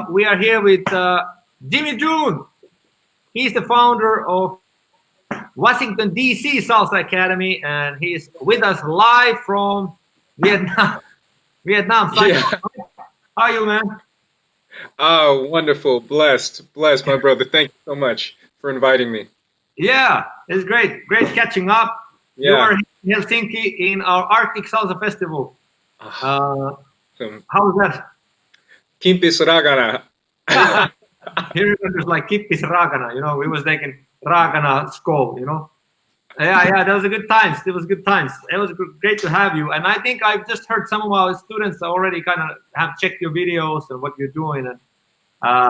we are here with Jimmy Yoon. He's the founder of Washington, D.C. Salsa Academy, and he's with us live from Vietnam. Yeah. How are you, man? Oh, wonderful. Blessed, my brother. Thank you so much for inviting me. Yeah, it's great. Great catching up. You Yeah. are in Helsinki in our Arctic Salsa Festival. Awesome. How was that? Kimpis Ragana. Here it was like Kippis Ragana, we was taking Ragana Skol, Yeah, that was a good times. It was good times. It was great to have you. And I think I've just heard some of our students already kind of have checked your videos and what you're doing, and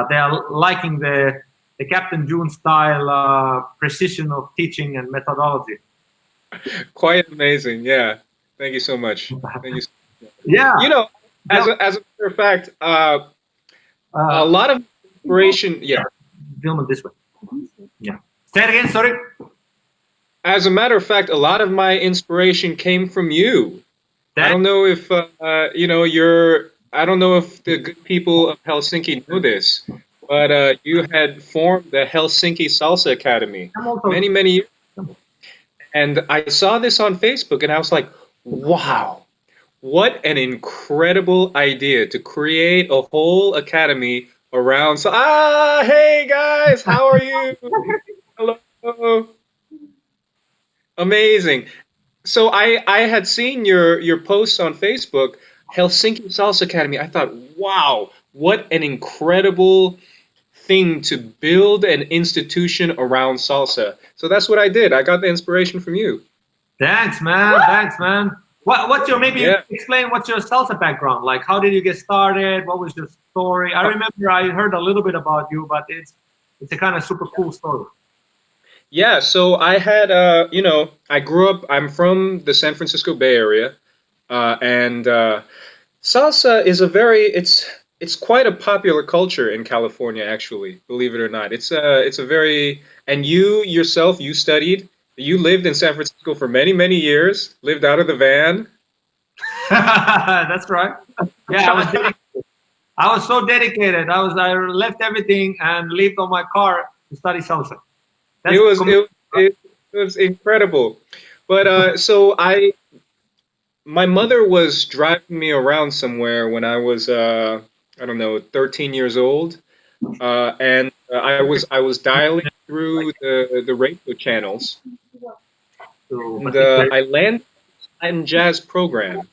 they are liking the Captain June style precision of teaching and methodology. Quite amazing. Yeah. Thank you so much. Thank you. Yeah. As a matter of fact, a lot of inspiration. Yeah. Film it this way. Yeah. Say it again. Sorry. As a matter of fact, a lot of my inspiration came from you. I don't know if I don't know if the good people of Helsinki know this, but you had formed the Helsinki Salsa Academy many years ago. And I saw this on Facebook, and I was like, wow, what an incredible idea to create a whole academy around. So, hey guys, how are you? Hello. Amazing. So I had seen your posts on Facebook, Helsinki Salsa Academy. I thought, wow, what an incredible thing to build an institution around salsa. So that's what I did. I got the inspiration from you. Thanks, man. Thanks, man. What's your explain what's your salsa background? Like, how did you get started? What was your story? I remember I heard a little bit about you, but it's a kind of super cool story. Yeah, so I had, I grew up, I'm from the San Francisco Bay Area, and salsa is it's quite a popular culture in California, actually, believe it or not. It's a very, and you yourself, you lived in San Francisco for many years, lived out of the van. That's right. Yeah, I was so dedicated. I left everything and lived on my car to study salsa. It was incredible. But so my mother was driving me around somewhere when I was I don't know, 13 years old, and I was dialing through the radio channels, and I landed in jazz program.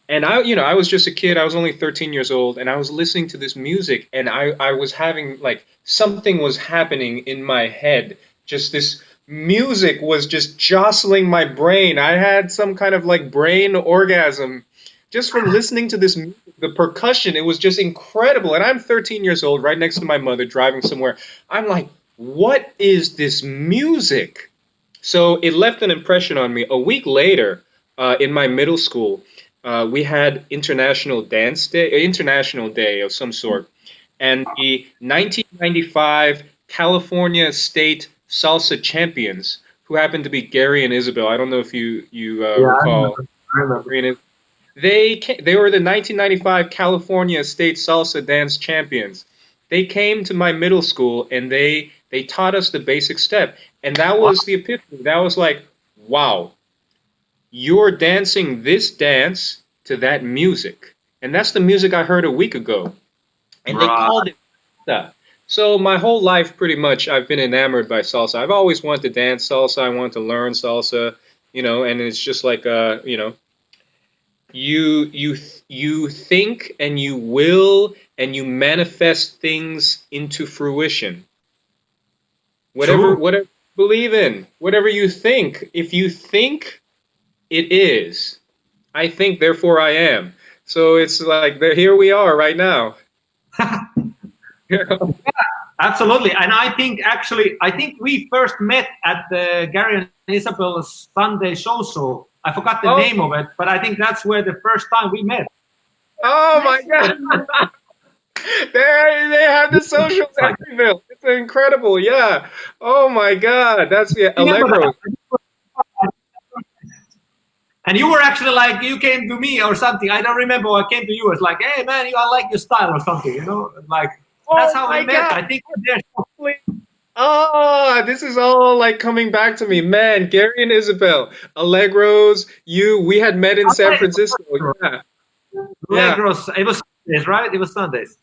And I was just a kid. I was only 13 years old, and I was listening to this music, and I was having like something was happening in my head. Just this music was just jostling my brain. I had some kind of like brain orgasm just from listening to this music. The percussion, it was just incredible. And I'm 13 years old, right next to my mother, driving somewhere. I'm like, what is this music? So it left an impression on me. A week later, in my middle school, we had International Day of some sort, and the 1995 California State Salsa champions, who happened to be Gary and Isabel. I don't know if you recall. I remember. They were the 1995 California State Salsa dance champions. They came to my middle school, and they taught us the basic step, and that was the epiphany. That was like, wow. You're dancing this dance to that music. And that's the music I heard a week ago. And they called it salsa. So my whole life, pretty much, I've been enamored by salsa. I've always wanted to dance salsa. I want to learn salsa, and it's just like, you think and you will and you manifest things into fruition. Whatever you believe in, whatever you think, if you think, it is. I think, therefore I am. So it's like, here we are right now. Absolutely. And I think we first met at the Gary and Isabel's Sunday show. I forgot the name of it, but I think that's where the first time we met. Oh my God. They have the socials everywhere. It's incredible. Yeah. Oh my God. That's Allegro. And you were actually like, you came to me or something. I don't remember. I came to you. It's like, hey man, I like your style or something. You know, like that's how we met. I think there's. Oh, this is all like coming back to me. Man, Gary and Isabel, Allegros, we had met in San Francisco. Yeah. Yeah. Allegros. It was Sundays, right? It was Sundays.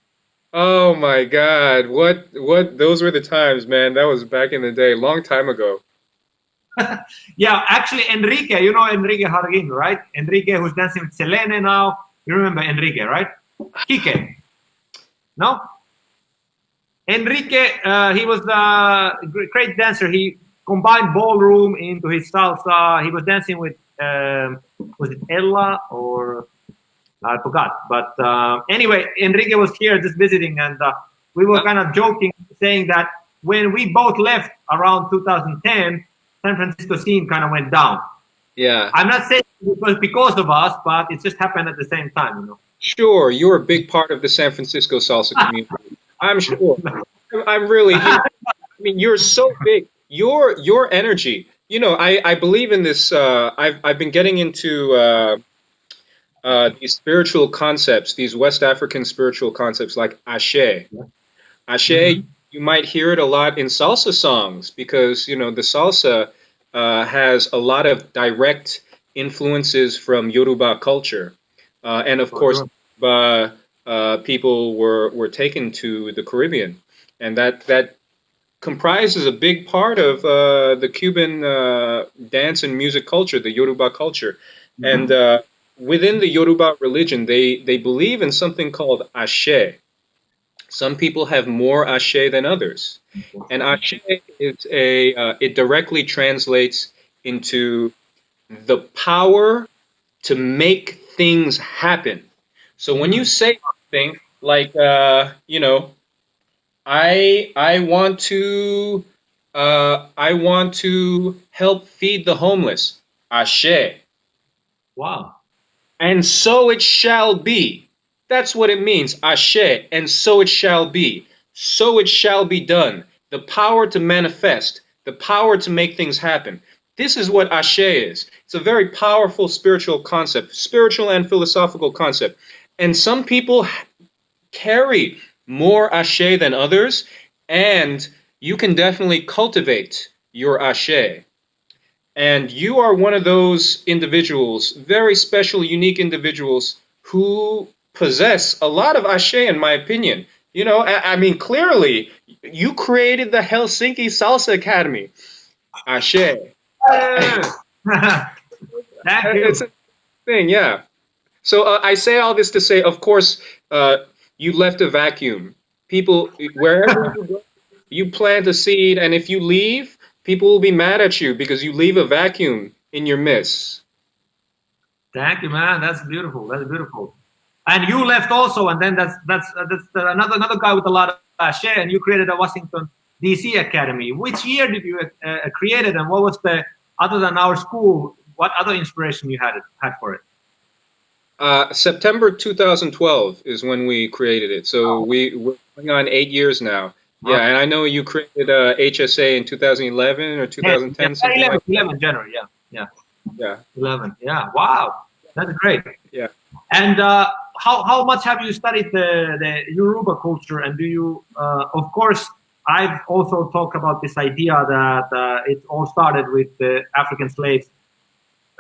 Oh my God. What those were the times, man. That was back in the day, long time ago. Yeah, actually, Enrique, you know Enrique Harguin, right? Enrique, who's dancing with Selene now. You remember Enrique, right? Kike. No? Enrique, he was a great dancer. He combined ballroom into his salsa. He was dancing with, was it Ella or I forgot. But anyway, Enrique was here just visiting, and we were kind of joking, saying that when we both left around 2010, San Francisco scene kind of went down. Yeah. I'm not saying it was because of us, but it just happened at the same time, you know. Sure, you're a big part of the San Francisco salsa community. I'm sure. I'm really. I mean, you're so big. Your energy. You know, I believe in this. I've been getting into these spiritual concepts, these West African spiritual concepts like Ashe. Ashe. You might hear it a lot in salsa songs because, you know, the salsa has a lot of direct influences from Yoruba culture. And of course, people were taken to the Caribbean. And that comprises a big part of the Cuban dance and music culture, the Yoruba culture. And within the Yoruba religion, they believe in something called Ashe. Some people have more Ashe than others. And Ashe is it directly translates into the power to make things happen. So when you say something like, you know, I want to help feed the homeless, Ashe. Wow. And so it shall be. That's what it means, Ashe, and so it shall be. So it shall be done. The power to manifest, the power to make things happen. This is what Ashe is. It's a very powerful spiritual concept, spiritual and philosophical concept. And some people carry more Ashe than others, and you can definitely cultivate your Ashe. And you are one of those individuals, very special, unique individuals who possess a lot of Ashe, in my opinion. You know, I mean, clearly, you created the Helsinki Salsa Academy. Ashe. It's a thing, yeah. So I say all this to say, of course, you left a vacuum. People, wherever you go, you plant a seed, and if you leave, people will be mad at you because you leave a vacuum in your midst. Thank you, man. That's beautiful. That's beautiful. And you left also, and then that's another guy with a lot of Ashe, and you created a Washington D.C. Academy. Which year did you create it, and what was the, other than our school, what other inspiration you had for it? September 2012 is when we created it. So we're going on 8 years now. Yeah, and I know you created HSA in 2011 or 2010. Yeah, 11 January. Yeah. 11. Yeah. Wow, that's great. Yeah. And how much have you studied the Yoruba culture? And do you, of course, I've also talked about this idea that it all started with the African slaves.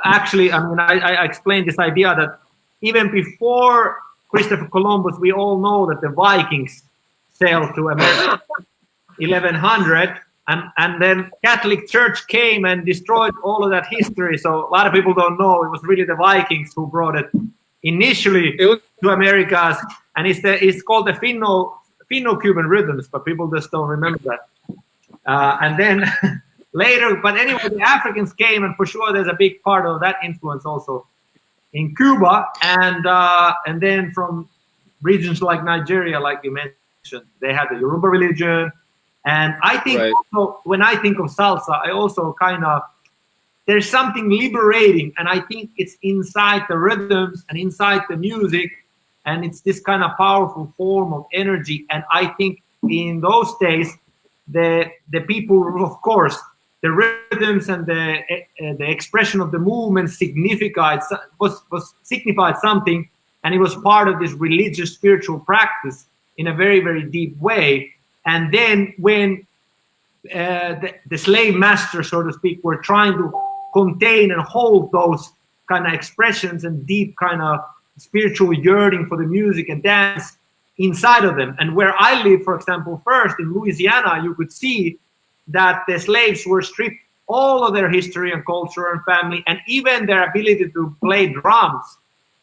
Actually, I mean, I explained this idea that even before Christopher Columbus, we all know that the Vikings sailed to America 1100, and then Catholic Church came and destroyed all of that history. So a lot of people don't know it was really the Vikings who brought it initially to Americas, and it's called the Finno-Cuban rhythms, but people just don't remember that. And then later, but anyway, the Africans came, and for sure there's a big part of that influence also in Cuba, and then from regions like Nigeria, like you mentioned, they had the Yoruba religion. And I think also, when I think of salsa, I also kind of, there's something liberating, and I think it's inside the rhythms and inside the music, and it's this kind of powerful form of energy. And I think in those days, the people, of course, the rhythms and the expression of the movement signified something, and it was part of this religious spiritual practice in a very, very deep way. And then when the slave masters, so to speak, were trying to contain and hold those kind of expressions and deep kind of spiritual yearning for the music and dance inside of them. And where I live, for example, first in Louisiana, you could see that the slaves were stripped all of their history and culture and family, and even their ability to play drums.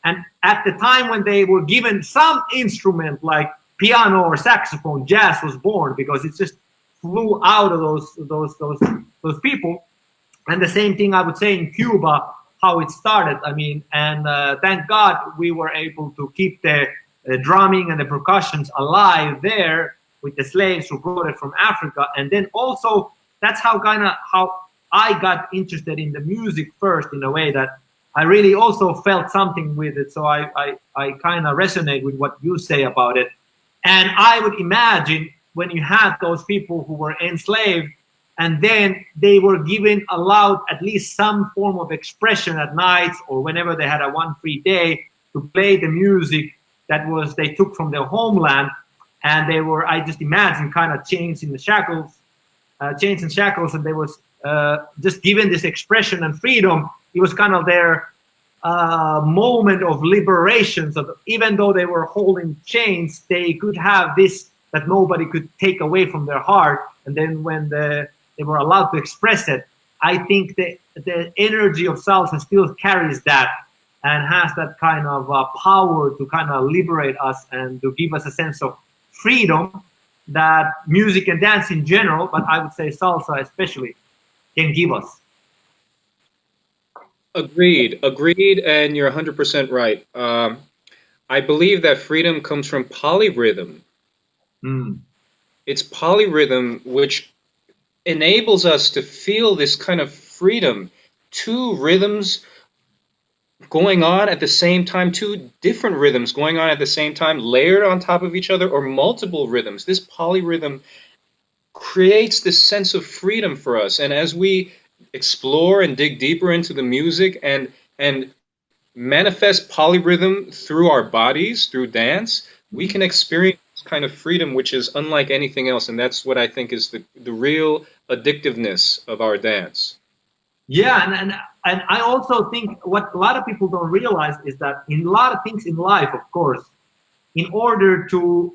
And at the time when they were given some instrument like piano or saxophone, jazz was born, because it just flew out of those people. And the same thing I would say in Cuba, how it started. I mean, and thank God we were able to keep the drumming and the percussions alive there with the slaves who brought it from Africa. And then also that's how I got interested in the music first, in a way that I really also felt something with it. So I kind of resonate with what you say about it. And I would imagine when you had those people who were enslaved, and then they were allowed at least some form of expression at nights or whenever they had a one free day to play the music that they took from their homeland, and they were, I just imagine, kind of chains and shackles, and they was just given this expression and freedom. It was kind of their moment of liberation. So even though they were holding chains, they could have this that nobody could take away from their heart. And then when they were allowed to express it, I think the energy of salsa still carries that and has that kind of power to kind of liberate us and to give us a sense of freedom that music and dance in general, but I would say salsa especially, can give us. Agreed, and you're 100% right. I believe that freedom comes from polyrhythm. It's polyrhythm which enables us to feel this kind of freedom. Two rhythms going on at the same time, two different rhythms going on at the same time, layered on top of each other, or multiple rhythms. This polyrhythm creates this sense of freedom for us. And as we explore and dig deeper into the music and manifest polyrhythm through our bodies, through dance, we can experience this kind of freedom which is unlike anything else. And that's what I think is the real addictiveness of our dance. Yeah, and I also think what a lot of people don't realize is that in a lot of things in life, of course, in order to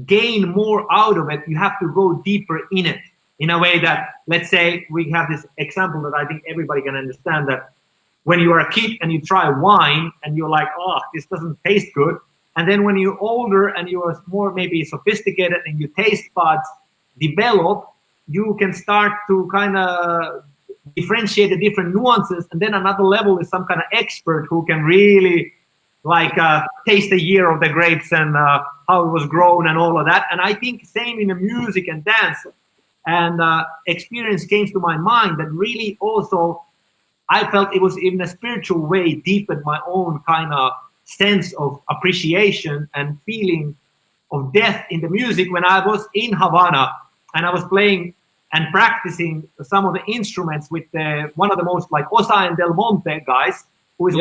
gain more out of it, you have to go deeper in it. In a way that, let's say, we have this example that I think everybody can understand, that when you are a kid and you try wine and you're like, oh, this doesn't taste good. And then when you're older and you are more maybe sophisticated and your taste buds develop, you can start to kind of differentiate the different nuances. And then another level is some kind of expert who can really like taste the year of the grapes and how it was grown and all of that. And I think same in the music and dance. And experience came to my mind that really also I felt it was in a spiritual way deepened my own kind of sense of appreciation and feeling of depth in the music when I was in Havana and I was playing and practicing some of the instruments with one of the most like Osa and Del Monte guys, who is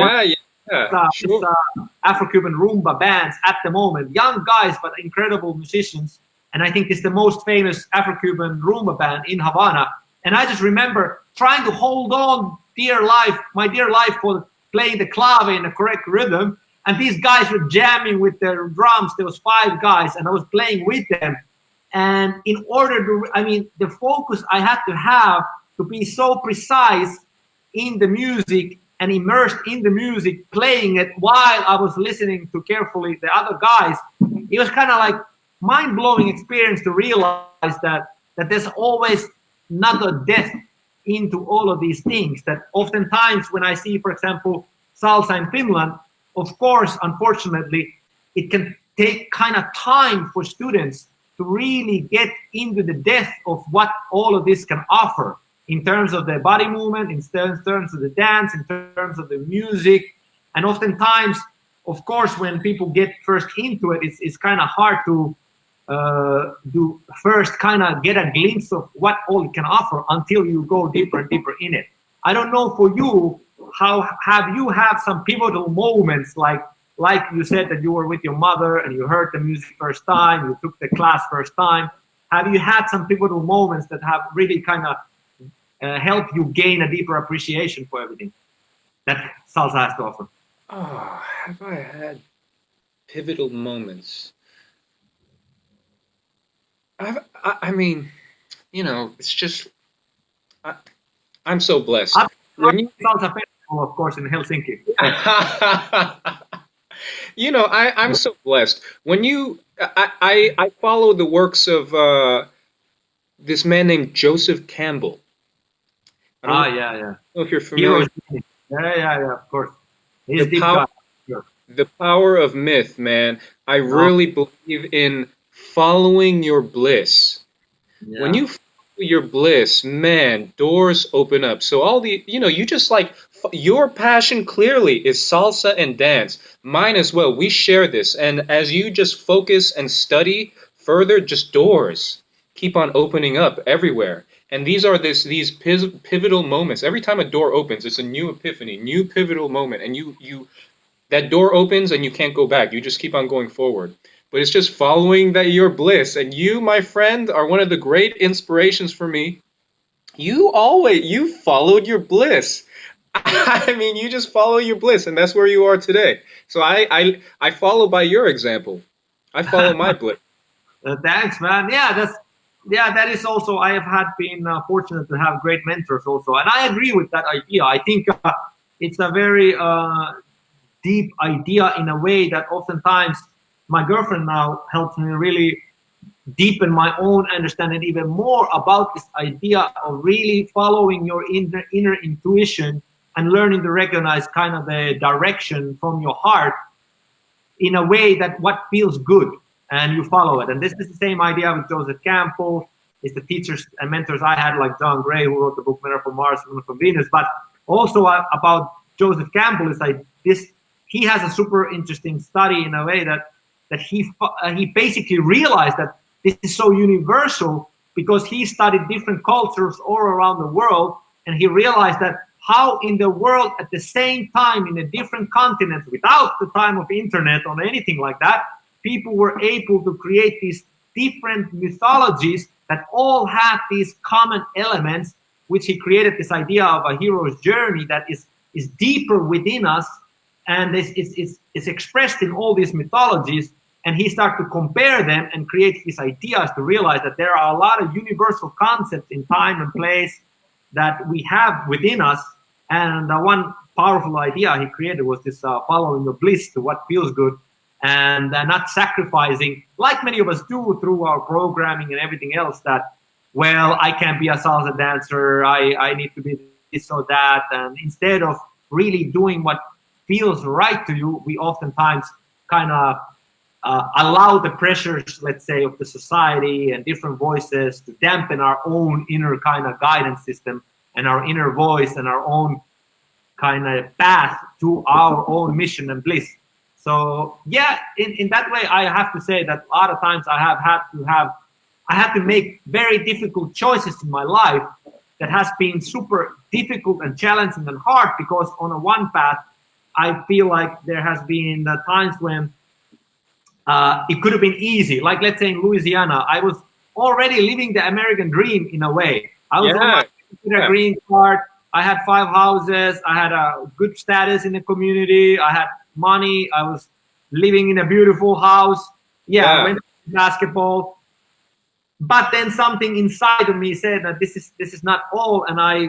Afro-Cuban rumba bands at the moment. Young guys, but incredible musicians. And I think it's the most famous Afro-Cuban rumba band in Havana. And I just remember trying to hold on my dear life for playing the clave in the correct rhythm. And these guys were jamming with their drums. There was 5 guys and I was playing with them. And in order to, the focus I had to have to be so precise in the music and immersed in the music, playing it while I was listening to carefully the other guys, it was kind of like mind-blowing experience to realize that there's always another depth into all of these things. That oftentimes when I see, for example, salsa in Finland, of course, unfortunately, it can take kind of time for students to really get into the depth of what all of this can offer in terms of the body movement, in terms of the dance, in terms of the music. And oftentimes, of course, when people get first into it, it's kind of hard to do first kind of get a glimpse of what all it can offer until you go deeper and deeper in it. I don't know for you, how have you had some pivotal moments, like you said that you were with your mother and you heard the music first time, you took the class first time. Have you had some pivotal moments that have really kind of helped you gain a deeper appreciation for everything that salsa has to offer? Oh, have I had pivotal moments? I mean, you know, it's just I'm so blessed. When you salsa festival, of course, in Helsinki. You know, I'm so blessed. When I follow the works of this man named Joseph Campbell. I don't Yeah. know if you're familiar. Heroes. Yeah, of course. He's deep power, guy. Sure. the power of myth, man. I really believe in following your bliss. Yeah. When you follow your bliss, man, doors open up. So all the, you know, you just like your passion clearly is salsa and dance. Mine as well. We share this. And as you just focus and study further, just doors keep on opening up everywhere. And these are these pivotal moments. Every time a door opens, it's a new epiphany, new pivotal moment. And you that door opens and you can't go back. You just keep on going forward. But it's just following that your bliss. And you, my friend, are one of the great inspirations for me. You followed your bliss. I mean, you just follow your bliss, and that's where you are today. So I follow by your example. I follow my bliss. Thanks, man. That is also, I have been fortunate to have great mentors also, and I agree with that idea. I think it's a very deep idea in a way that oftentimes my girlfriend now helps me really deepen my own understanding even more about this idea of really following your inner intuition and learning to recognize kind of the direction from your heart in a way that what feels good, and you follow it. And this is the same idea with Joseph Campbell. It's the teachers and mentors I had, like John Gray, who wrote the book Men Are From Mars, Women Are From Venus. But also about Joseph Campbell is like this. He has a super interesting study in a way that he basically realized that this is so universal because he studied different cultures all around the world, and he realized that how in the world at the same time in a different continents without the time of internet or anything like that, people were able to create these different mythologies that all had these common elements, which he created this idea of a hero's journey that is deeper within us, and is expressed in all these mythologies. And he started to compare them and create these ideas to realize that there are a lot of universal concepts in time and place that we have within us. And one powerful idea he created was this following the bliss to what feels good, and not sacrificing, like many of us do through our programming and everything else, that, well, I can't be a salsa dancer, I need to be this or that. And instead of really doing what feels right to you, we oftentimes kind of allow the pressures, let's say, of the society and different voices to dampen our own inner kind of guidance system and our inner voice and our own kind of path to our own mission and bliss. So yeah, in that way, I have to say that a lot of times I had to make very difficult choices in my life that has been super difficult and challenging and hard, because on a one path, I feel like there has been times when it could have been easy. Like, let's say in Louisiana, I was already living the American dream in a way. I was on my green card. I had 5 houses. I had a good status in the community. I had money. I was living in a beautiful house. I went to basketball. But then something inside of me said that this is not all, and I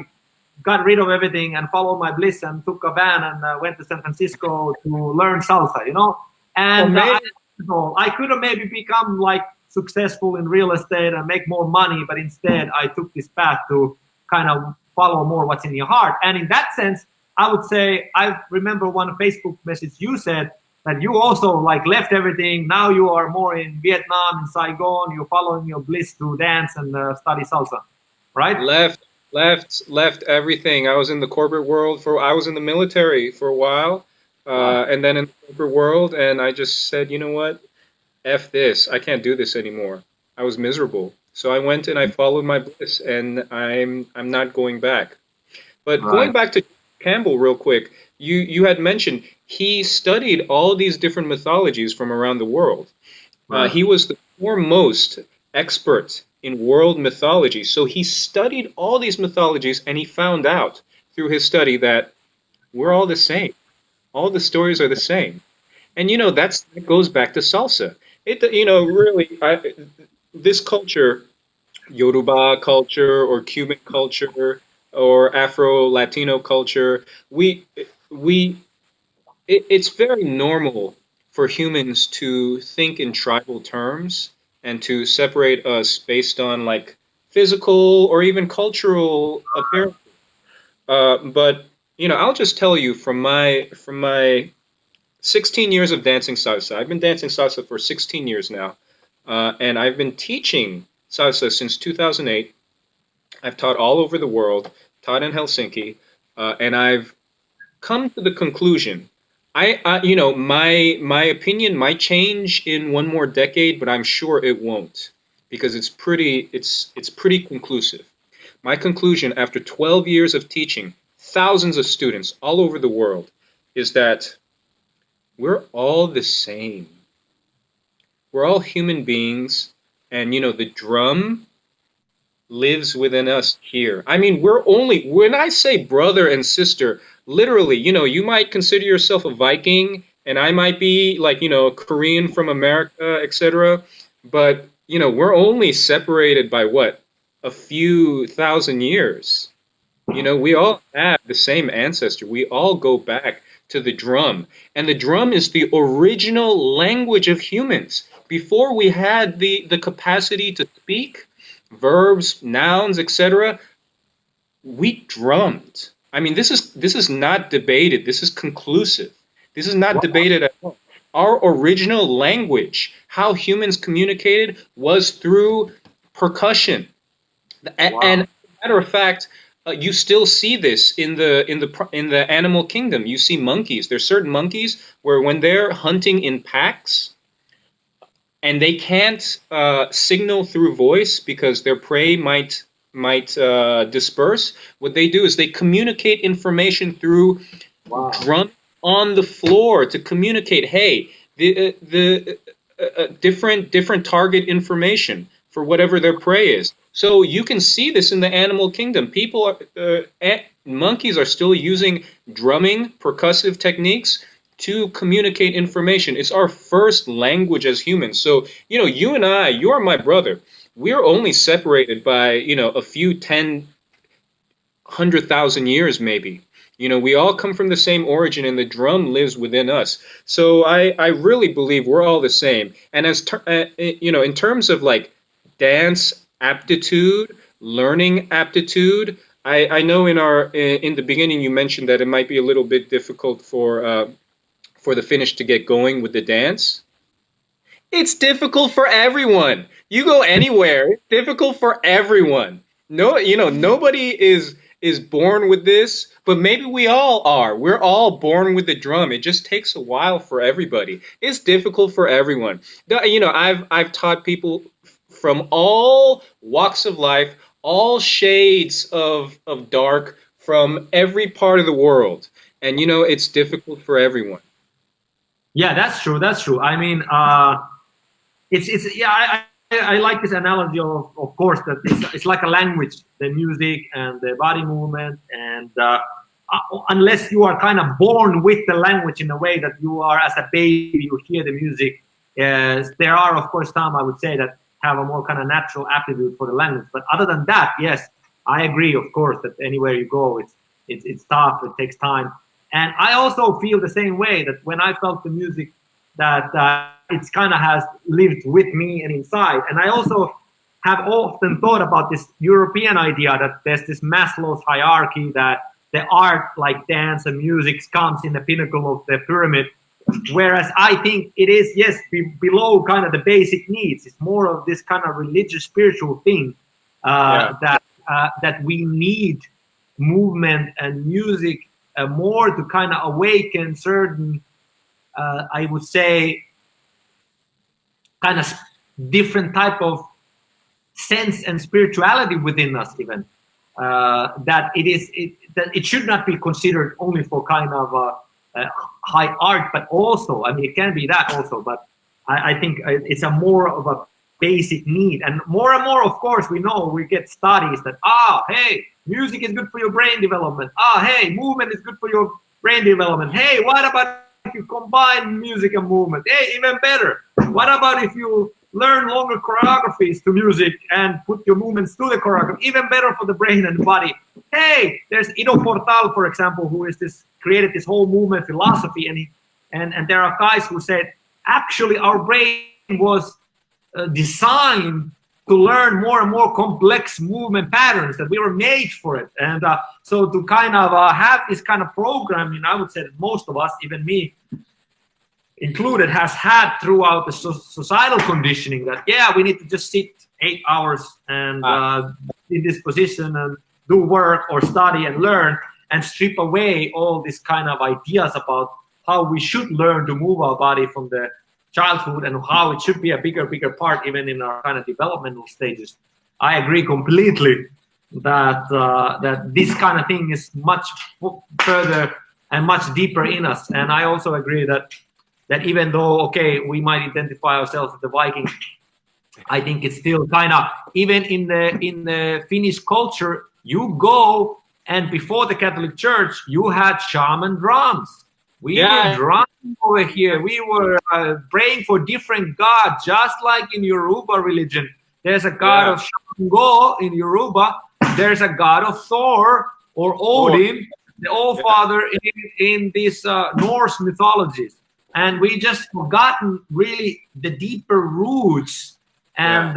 got rid of everything and followed my bliss and took a van and went to San Francisco to learn salsa, you know? And I could have maybe become like successful in real estate and make more money, but instead I took this path to kind of follow more what's in your heart. And in that sense, I would say, I remember one Facebook message you said that you also like left everything. Now you are more in Vietnam, in Saigon. You're following your bliss to dance and study salsa, right? Left everything. I was in the corporate world I was in the military for a while, and then in the corporate world, and I just said, you know what? F this, I can't do this anymore. I was miserable. So I went and I followed my bliss, and I'm not going back. But going Right. back to Campbell real quick, you had mentioned he studied all these different mythologies from around the world. Right. He was the foremost expert in world mythology. So he studied all these mythologies, and he found out through his study that we're all the same. All the stories are the same. And that goes back to salsa. Really, this culture, Yoruba culture or Cuban culture or Afro Latino culture, we we it's very normal for humans to think in tribal terms and to separate us based on like physical or even cultural appearance. But I'll just tell you from my 16 years of dancing salsa. I've been dancing salsa for 16 years now, and I've been teaching salsa since 2008. I've taught all over the world, taught in Helsinki, and I've come to the conclusion. My opinion might change in one more decade, but I'm sure it won't because it's pretty conclusive. My conclusion after 12 years of teaching thousands of students all over the world is that we're all the same. We're all human beings, and the drum lives within us here. I mean, when I say brother and sister, literally, you might consider yourself a Viking, and I might be like, a Korean from America, etc. But, we're only separated by what? A few thousand years. We all have the same ancestor. We all go back to the drum. And the drum is the original language of humans. Before we had the capacity to speak, verbs, nouns, etc., we drummed. I mean, this is not debated. This is conclusive. This is not debated at all. Our original language, how humans communicated, was through percussion. And Wow. as a matter of fact, you still see this in the animal kingdom. You see monkeys. There's certain monkeys where when they're hunting in packs and they can't signal through voice because their prey might disperse. What they do is they communicate information through Wow. drum on the floor to communicate. Hey, the different target information for whatever their prey is. So you can see this in the animal kingdom. Monkeys are still using drumming, percussive techniques to communicate information. It's our first language as humans. So, you and I, you're my brother. We're only separated by, a few 100,000 years maybe. We all come from the same origin, and the drum lives within us. So I really believe we're all the same. And in terms of like dance aptitude, learning aptitude, I know in the beginning you mentioned that it might be a little bit difficult for the finish to get going with the dance. It's difficult for everyone. You go anywhere, it's difficult for everyone. No, nobody is born with this, but maybe we all are. We're all born with the drum. It just takes a while for everybody. It's difficult for everyone. I've taught people from all walks of life, all shades of dark from every part of the world. And it's difficult for everyone. Yeah, that's true. That's true. I mean, it's yeah. I like this analogy of course, that it's like a language, the music and the body movement, and unless you are kind of born with the language in a way that you are as a baby, you hear the music. Yes, there are of course some, I would say, that have a more kind of natural aptitude for the language. But other than that, yes, I agree. Of course, that anywhere you go, it's tough. It takes time, and I also feel the same way that when I felt the music, that it's kind of has lived with me and inside. And I also have often thought about this European idea that there's this Maslow's hierarchy, that the art like dance and music comes in the pinnacle of the pyramid. Whereas I think it is, yes, below kind of the basic needs. It's more of this kind of religious, spiritual thing Yeah. that we need movement and music more to kind of awaken certain, I would say, kind of different type of sense and spirituality within us, even that it should not be considered only for kind of high art, but also, I mean, it can be that also, but I think it's a more of a basic need. And more, of course, we know, we get studies that, hey, music is good for your brain development. Hey, movement is good for your brain development. Hey, what about if you combine music and movement? Hey, even better. What about if you learn longer choreographies to music and put your movements to the choreography? Even better for the brain and the body. Hey, there's Ido Portal, for example, who is created this whole movement philosophy, and there are guys who said, actually, our brain was designed to learn more and more complex movement patterns, that we were made for it. And so to kind of have this kind of programming, I would say that most of us, even me included, has had throughout the societal conditioning that, yeah, we need to just sit 8 hours and in this position and do work or study and learn, and strip away all these kind of ideas about how we should learn to move our body from the childhood and how it should be a bigger part even in our kind of developmental stages. I agree completely that that this kind of thing is much further and much deeper in us. And I also agree that even though, okay, we might identify ourselves as the Vikings, I think it's still kind of, even in the Finnish culture, you go, and before the Catholic Church, you had shaman drums. We were drumming over here. We were praying for different gods, just like in Yoruba religion. There's a god of Shango in Yoruba. There's a god of Thor or Odin, the All-Father in these Norse mythologies. And we just forgotten really the deeper roots. And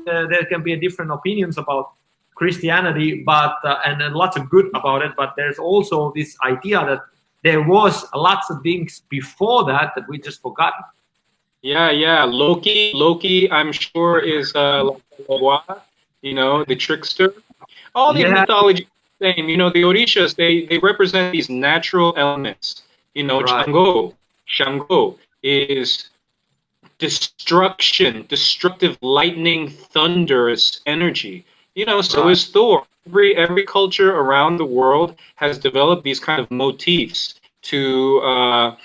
there can be different opinions about Christianity, but and lots of good about it. But there's also this idea that there was lots of things before that we just forgotten. Yeah. Loki, I'm sure is the trickster. All the mythology is the same. The Orishas, they represent these natural elements. Shango is destructive lightning, thunderous energy. So is Thor. Every culture around the world has developed these kind of motifs to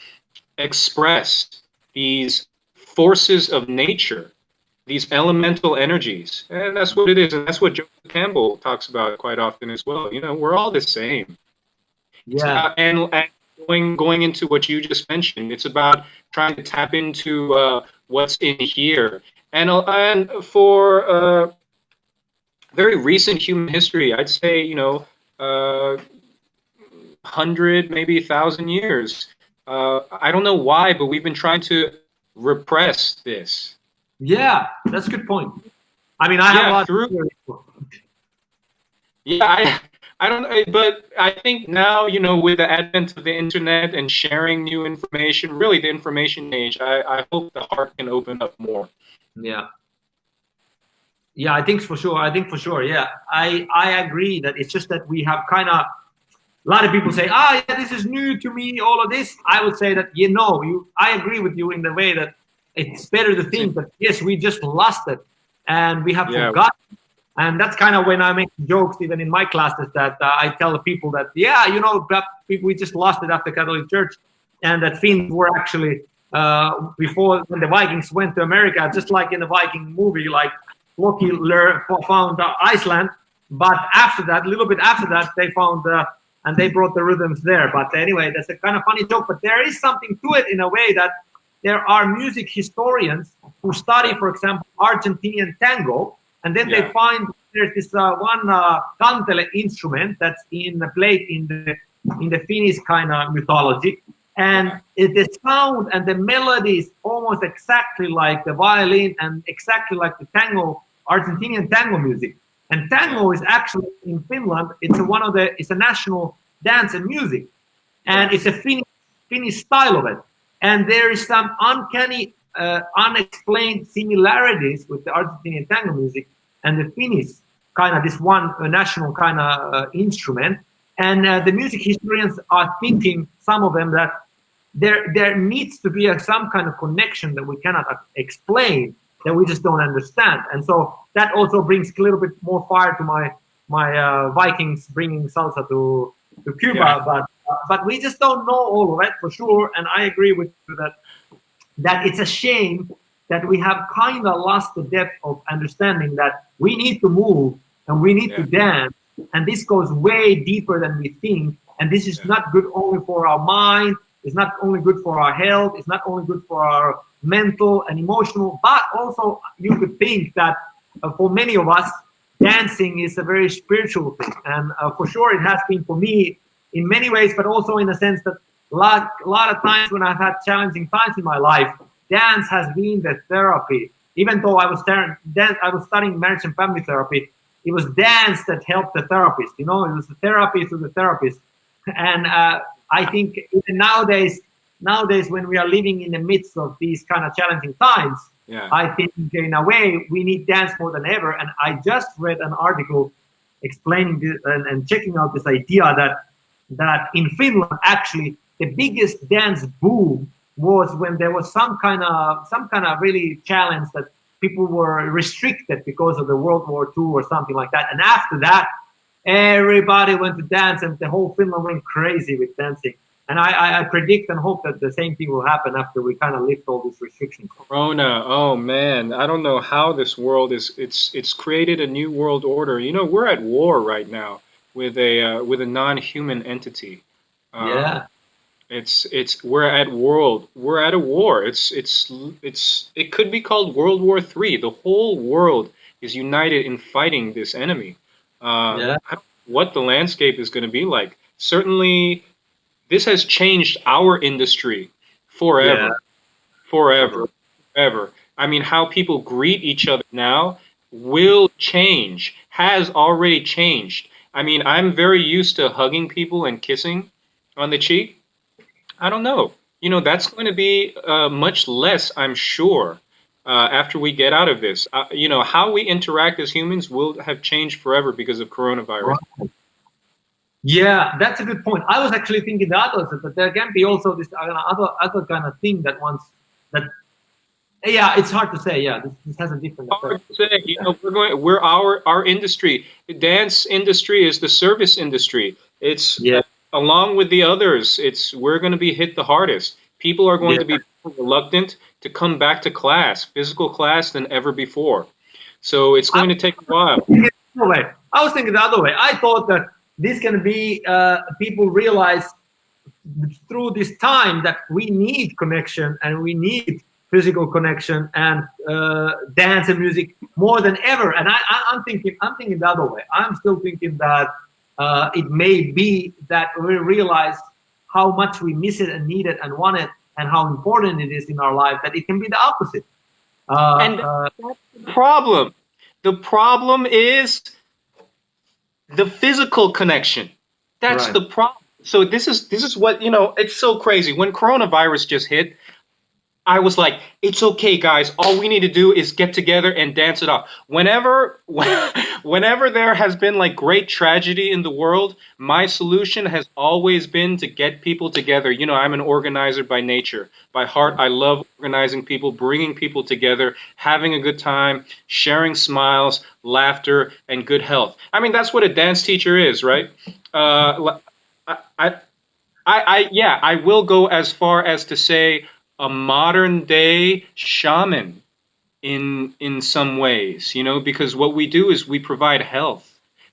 express these forces of nature, these elemental energies, and that's what it is, and that's what Joseph Campbell talks about quite often as well. We're all the same. Yeah, and going into what you just mentioned, it's about trying to tap into what's in here, and for very recent human history, I'd say, 100, maybe 1,000 years. I don't know why, but we've been trying to repress this. Yeah, that's a good point. I mean, I have a lot I don't know, but I think now, with the advent of the internet and sharing new information, really the information age, I hope the heart can open up more. Yeah, I think for sure. Yeah, I agree that it's just that we have kind of, a lot of people say, this is new to me, all of this. I would say that, I agree with you in the way that it's better to think that, yes, we just lost it and we have forgotten. And that's kind of when I make jokes, even in my classes, that I tell the people that, we just lost it after Catholic Church, and that Finns were actually, before when the Vikings went to America, just like in the Viking movie, like Loki found Iceland, but after that, a little bit after that, they found, and they brought the rhythms there. But anyway, that's a kind of funny joke, but there is something to it in a way that there are music historians who study, for example, Argentinian tango, and then they find there's this one kantele instrument that's played in the Finnish kind of mythology, and the sound and the melody is almost exactly like the violin and exactly like the tango, Argentinian tango music. And tango is actually in Finland. It's a national dance and music, and it's a Finnish style of it. And there is some uncanny, unexplained similarities with the Argentinian tango music and the Finnish kind of this one national kind of instrument. And the music historians are thinking, some of them, that there needs to be some kind of connection that we cannot explain, that we just don't understand. And so that also brings a little bit more fire to my Vikings bringing salsa to Cuba. Yeah. But we just don't know all of it for sure. And I agree with you that it's a shame that we have kind of lost the depth of understanding that we need to move and we need to dance. And this goes way deeper than we think. And this is not good only for our mind. It's not only good for our health. It's not only good for our mental and emotional, but also you could think that for many of us, dancing is a very spiritual thing. And for sure it has been for me in many ways, but also in the sense that a lot of times when I've had challenging times in my life, dance has been the therapy. Even though I was studying marriage and family therapy, it was dance that helped the therapist. You know, it was the therapy to the therapist. And I think even nowadays when we are living in the midst of these kind of challenging times, I think in a way we need dance more than ever. And I just read an article explaining this and checking out this idea that in Finland actually the biggest dance boom was when there was some kind of really challenge that people were restricted because of the World War II or something like that. And after that, everybody went to dance and the whole Finland went crazy with dancing. And I predict and hope that the same thing will happen after we kind of lift all these restrictions. Corona, oh man, I don't know how this world it's created a new world order. You know, we're at war right now with a non-human entity. We're at a war. It could be called World War III. The whole world is united in fighting this enemy. I don't know what the landscape is going to be like. Certainly, this has changed our industry forever. I mean, how people greet each other now will change, has already changed. I mean, I'm very used to hugging people and kissing on the cheek. I don't know. You know, that's going to be much less, I'm sure, after we get out of this. You know, how we interact as humans will have changed forever because of coronavirus. Right. Yeah, that's a good point. I was actually thinking the opposite, that there can be also this other kind of thing that it's hard to say. Yeah, this has a different effect. Hard to say. You know, our industry, the dance industry is the service industry. It's along with the others. We're going to be hit the hardest. People are going to be more reluctant to come back to class, physical class, than ever before. So it's going to take a while. I was thinking the other way. I thought that this can be people realize through this time that we need connection and we need physical connection and dance and music more than ever. And I'm thinking the other way. I'm still thinking that it may be that we realize how much we miss it and need it and want it and how important it is in our life, that it can be the opposite. And that's the problem. The problem is the physical connection. That's the problem. So this is what, you know, it's so crazy. When coronavirus just hit, I was like, it's okay, guys. All we need to do is get together and dance it off. Whenever there has been like great tragedy in the world, my solution has always been to get people together. You know, I'm an organizer by nature. By heart, I love organizing people, bringing people together, having a good time, sharing smiles, laughter, and good health. I mean, that's what a dance teacher is, right? I will go as far as to say a modern day shaman in some ways, you know, because what we do is we provide health,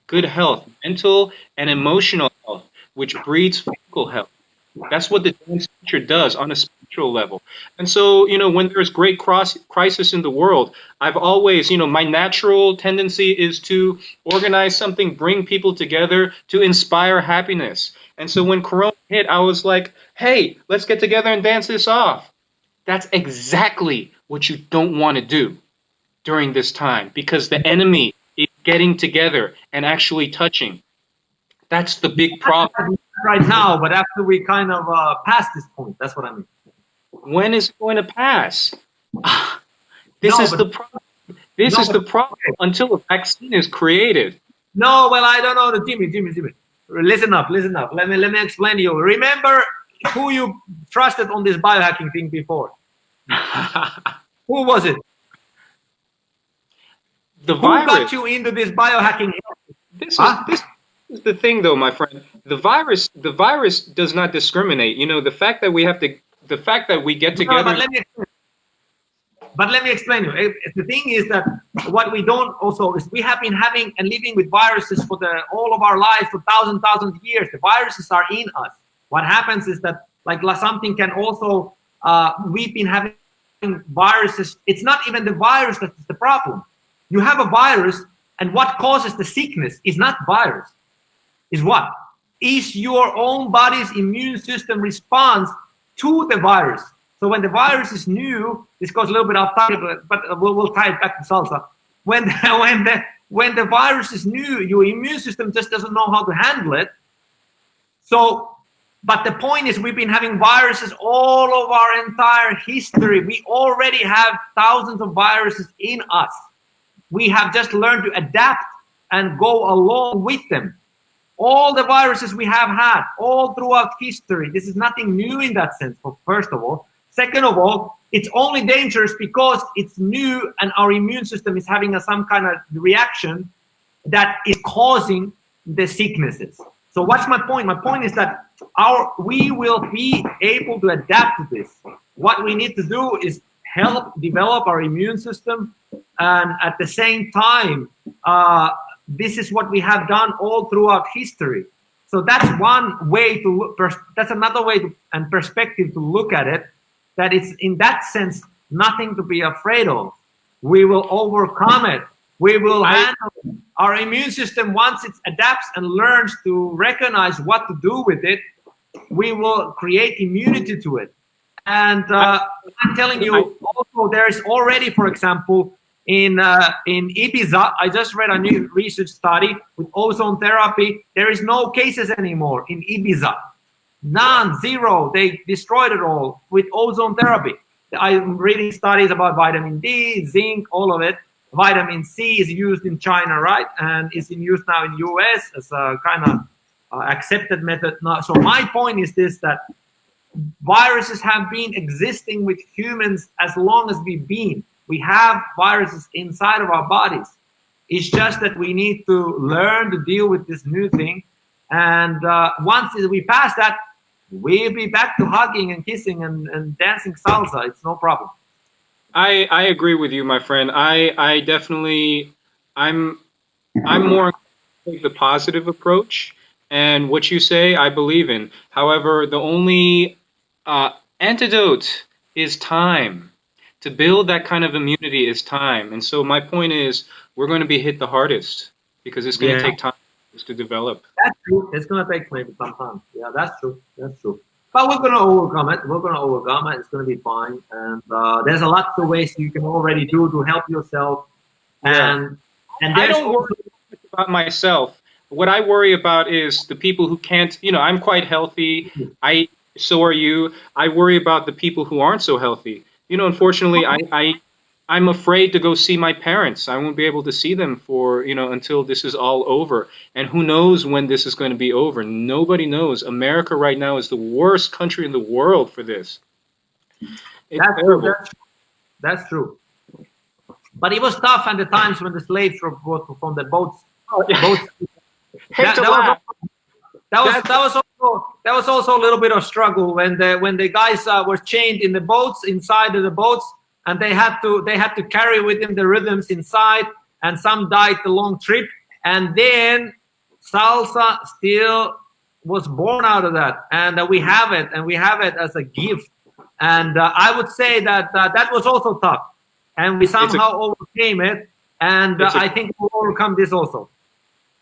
good health, mental and emotional health, which breeds physical health. That's what the dance teacher does on a spiritual level. And so, you know, when there's great crisis in the world, I've always, you know, my natural tendency is to organize something, bring people together, to inspire happiness. And so when Corona hit, I was like, hey, let's get together and dance this off. That's exactly what you don't want to do during this time, because the enemy is getting together and actually touching. That's the big problem. Right now, but after we kind of pass this point, that's what I mean. When is it going to pass? This is the problem. This is the problem until a vaccine is created. No, well, I don't know. Jimmy. Listen up. Let me explain to you. Remember who you trusted on this biohacking thing before? Who was it? The Who virus. got you into this biohacking? This is the thing, though, my friend. The virus does not discriminate. You know, the fact that we get together. No, but let me explain you. The thing is that what we don't also is we have been having and living with viruses for all of our lives for thousands of years. The viruses are in us. What happens is that like something can also we've been having viruses. It's not even the virus that's the problem. You have a virus, and what causes the sickness is not virus. Is what? Is your own body's immune system response to the virus. So when the virus is new, this goes a little bit off topic, but we'll tie it back to salsa. When the virus is new, your immune system just doesn't know how to handle it. So, but the point is, we've been having viruses all of our entire history. We already have thousands of viruses in us. We have just learned to adapt and go along with them. All the viruses we have had all throughout history. This is nothing new in that sense, first of all. Second of all, it's only dangerous because it's new and our immune system is having some kind of reaction that is causing the sicknesses. So what's my point? My point is that we will be able to adapt to this. What we need to do is help develop our immune system, and at the same time, this is what we have done all throughout history. So that's one way to look. That's another way and perspective to look at it. That it's in that sense nothing to be afraid of. We will overcome it. We will handle it. Our immune system, once it adapts and learns to recognize what to do with it, we will create immunity to it. And I'm telling you, also there is already, for example, in Ibiza, I just read a new research study with ozone therapy. There is no cases anymore in Ibiza. None, zero. They destroyed it all with ozone therapy. I'm reading studies about vitamin D, zinc, all of it. Vitamin C is used in China, right? And is in use now in US as a kind of accepted method. Now, so my point is this, that viruses have been existing with humans as long as we've been. We have viruses inside of our bodies. It's just that we need to learn to deal with this new thing. And once we pass that, we'll be back to hugging and kissing and dancing salsa. It's no problem. I agree with you, my friend. I definitely, I'm more take the positive approach, and what you say, I believe in. However, the only antidote is time. To build that kind of immunity is time. And so my point is, we're going to be hit the hardest because it's going to take time to develop. That's true. It's going to take maybe some time. Yeah, that's true. That's true. But we're going to overcome it. We're going to overcome it. It's going to be fine. And there's a lot of ways you can already do to help yourself. And I don't worry about myself. What I worry about is the people who can't, I'm quite healthy. So are you. I worry about the people who aren't so healthy. Unfortunately, I'm afraid to go see my parents. I won't be able to see them for, until this is all over. And who knows when this is going to be over? Nobody knows. America right now is the worst country in the world for this. That's true. That's true. But it was tough at the times when the slaves were brought from the boats. That was also a little bit of struggle when the guys were chained in the boats, inside of the boats, and they had to carry with them the rhythms inside, and some died the long trip, and then salsa still was born out of that, and we have it as a gift, and I would say that that was also tough, and we somehow overcame it, and I think we'll overcome this also.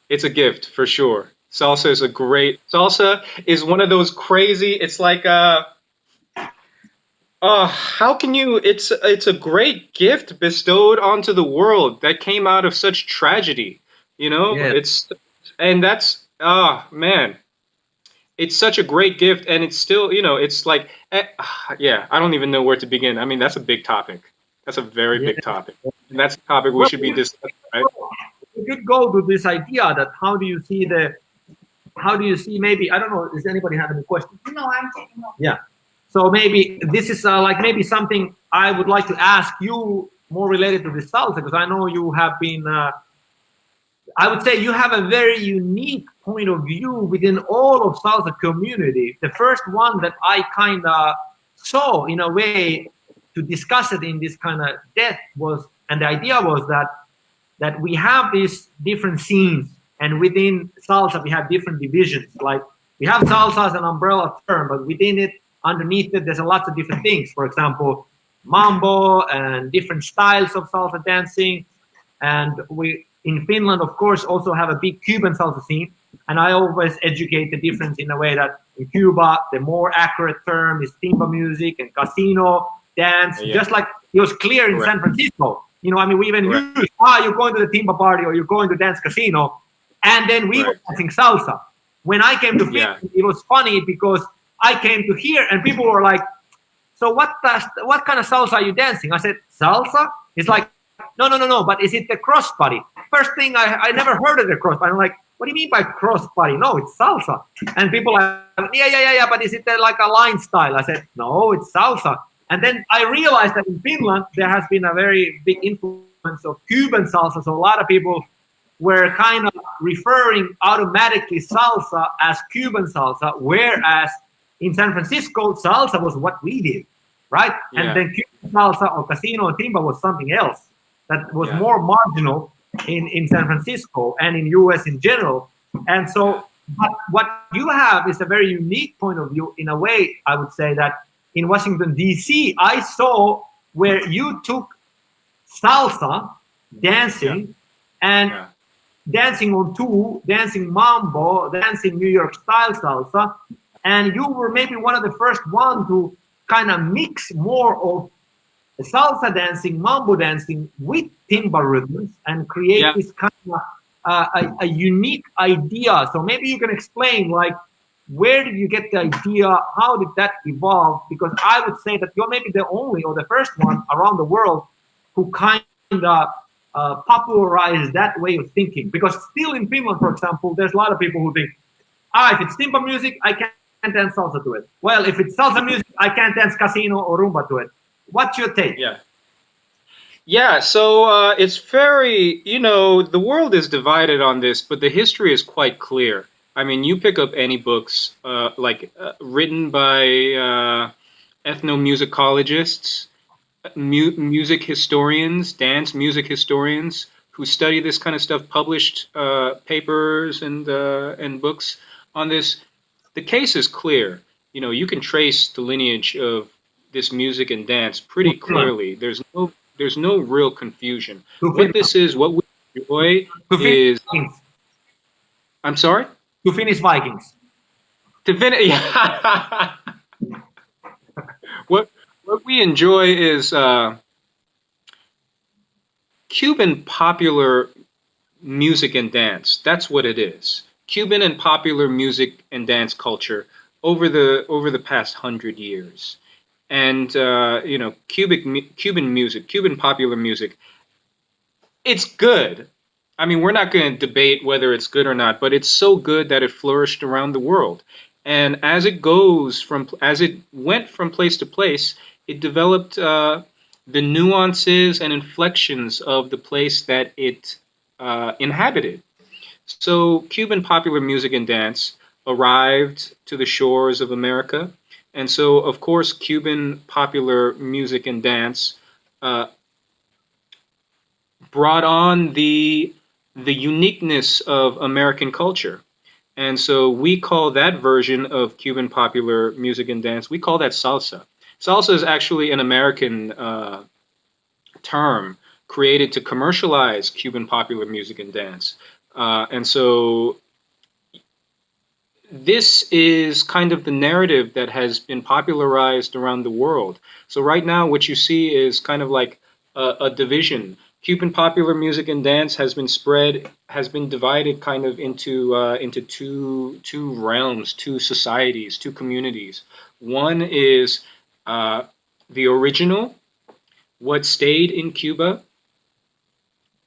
It's a gift for sure. Salsa is one of those crazy, it's like how can you, it's a great gift bestowed onto the world that came out of such tragedy, man, it's such a great gift, and it's still, it's like, I don't even know where to begin. I mean, that's a big topic. That's a very big topic. And that's a topic we should be discussing, right? We could go to this idea that how do you see how do you see? Maybe I don't know. Does anybody have any questions? No, I'm taking notes. Yeah. So maybe this is like maybe something I would like to ask you more related to the salsa, because I know you have been. I would say you have a very unique point of view within all of salsa community. The first one that I kind of saw in a way to discuss it in this kind of depth was, and the idea was that we have these different scenes, and within salsa we have different divisions. Like we have salsa as an umbrella term, but within it, underneath it, there's a lot of different things. For example, mambo and different styles of salsa dancing, and we in Finland, of course, also have a big Cuban salsa scene. And I always educate the difference in a way that in Cuba, the more accurate term is timba music and casino dance, just like it was clear in San Francisco. You know, I mean, we even use, you're going to the timba party or you're going to dance casino. And then we were dancing salsa. When I came to Finland, it was funny because I came to here and people were like, so what kind of salsa are you dancing? I said, salsa? It's like, no, but is it the crossbody? First thing, I never heard of the crossbody. I'm like, what do you mean by crossbody? No, it's salsa. And people are like, yeah, but is it like a line style? I said, no, it's salsa. And then I realized that in Finland, there has been a very big influence of Cuban salsa. So a lot of people were kind of referring automatically salsa as Cuban salsa, whereas in San Francisco, salsa was what we did, right? Yeah. And then Cuban salsa or casino or timba was something else that was more marginal in San Francisco and in US in general. And so but what you have is a very unique point of view. In a way, I would say that in Washington, D.C., I saw where you took salsa, dancing, and dancing on two, dancing mambo, dancing New York style salsa, and you were maybe one of the first one to kind of mix more of salsa dancing, mambo dancing with timba rhythms and create this kind of a unique idea. So maybe you can explain, like, where did you get the idea? How did that evolve? Because I would say that you're maybe the only or the first one around the world who kind of popularized that way of thinking. Because still in Finland, for example, there's a lot of people who think, if it's timba music, I can't dance salsa to it. Well, if it's salsa music, I can't dance casino or rumba to it. What's your take? Yeah, so it's very, the world is divided on this, but the history is quite clear. I mean, you pick up any books written by ethnomusicologists, music historians, dance music historians who study this kind of stuff, published papers and books on this. The case is clear. You can trace the lineage of this music and dance pretty clearly. There's no real confusion. What this is, what we enjoy is. I'm sorry? To Finnish Vikings. To finish, yeah. What we enjoy is Cuban popular music and dance. That's what it is. Cuban and popular music and dance culture over the past 100 years. And Cuban music, Cuban popular music, it's good. I mean, we're not going to debate whether it's good or not, but it's so good that it flourished around the world. And as it went from place to place, it developed the nuances and inflections of the place that it inhabited. So Cuban popular music and dance arrived to the shores of America. And so, of course, Cuban popular music and dance brought on the uniqueness of American culture. And so we call that version of Cuban popular music and dance, we call that salsa. Salsa is actually an American term created to commercialize Cuban popular music and dance. And so this is kind of the narrative that has been popularized around the world. So right now what you see is kind of like a division. Cuban popular music and dance has been divided kind of into two realms, two societies, two communities. One is the original, what stayed in Cuba,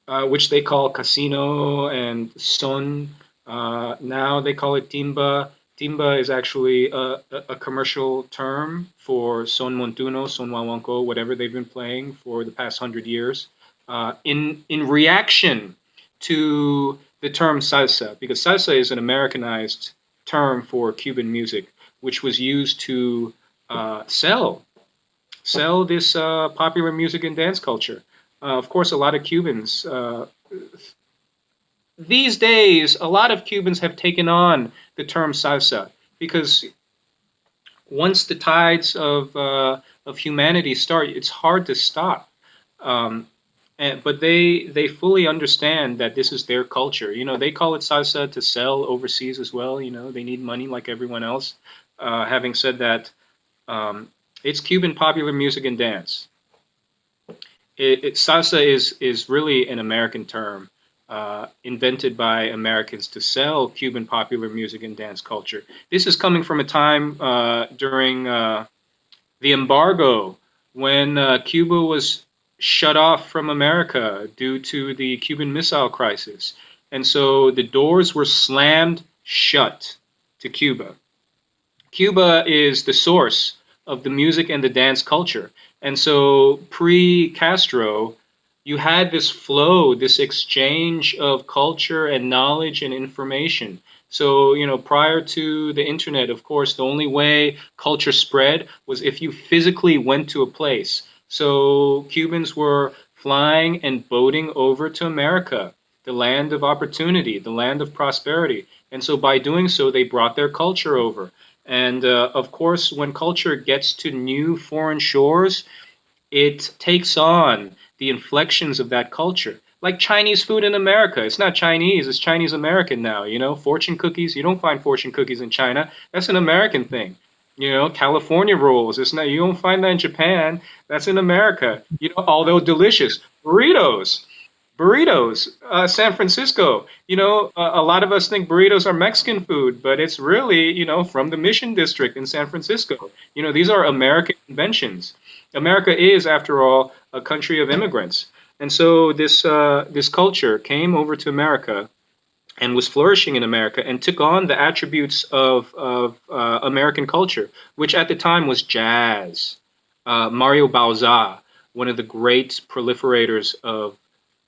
which they call casino and son Now they call it timba. Timba is actually a commercial term for son montuno, son wawanko, whatever they've been playing for the past 100 years, in reaction to the term salsa, because salsa is an Americanized term for Cuban music, which was used to sell this popular music and dance culture. Of course, a lot of Cubans these days, a lot of Cubans have taken on the term salsa because once the tides of humanity start, it's hard to stop. Um, but they fully understand that this is their culture. You know, they call it salsa to sell overseas as well. You know, they need money like everyone else. Having said that, it's Cuban popular music and dance. Salsa is really an American term, invented by Americans to sell Cuban popular music and dance culture. This is coming from a time during the embargo when Cuba was shut off from America due to the Cuban Missile Crisis. And so the doors were slammed shut to Cuba. Cuba is the source of the music and the dance culture. And so pre-Castro, you had this flow, this exchange of culture and knowledge and information. So, you know, prior to the internet, of course, the only way culture spread was if you physically went to a place. So Cubans were flying and boating over to America, the land of opportunity, the land of prosperity. And so by doing so, they brought their culture over. And of course, when culture gets to new foreign shores, it takes on the inflections of that culture. Like Chinese food in America. It's not Chinese, it's Chinese American now. You know, fortune cookies, you don't find fortune cookies in China. That's an American thing. You know, California rolls, it's not, you don't find that in Japan. That's in America. You know, although delicious. Burritos, San Francisco. You know, a lot of us think burritos are Mexican food, but it's really, you know, from the Mission District in San Francisco. You know, these are American inventions. America is, after all, a country of immigrants. And so this culture came over to America and was flourishing in America and took on the attributes of American culture, which at the time was jazz. Mario Bauza, one of the great proliferators of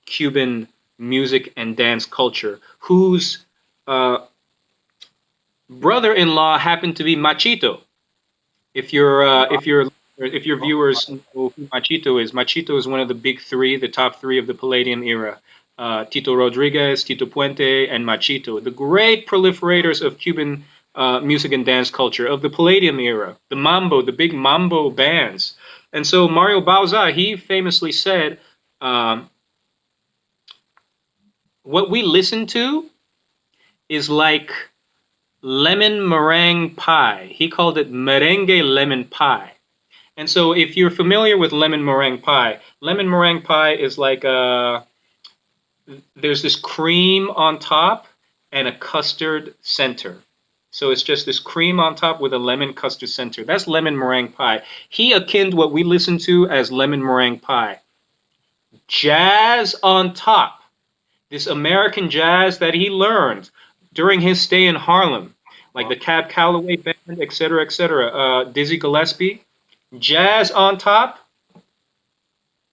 Cuban music and dance culture, whose brother-in-law happened to be Machito. If your viewers know who Machito is one of the big three, the top three of the Palladium era. Tito Rodriguez, Tito Puente, and Machito, the great proliferators of Cuban music and dance culture of the Palladium era, the mambo, the big mambo bands. And so Mario Bauza, he famously said, what we listen to is like lemon meringue pie. He called it merengue lemon pie. And so if you're familiar with lemon meringue pie is like there's this cream on top and a custard center. So it's just this cream on top with a lemon custard center. That's lemon meringue pie. He akined what we listen to as lemon meringue pie. Jazz on top. This American jazz that he learned during his stay in Harlem, like the Cab Calloway Band, etc., Dizzy Gillespie. Jazz on top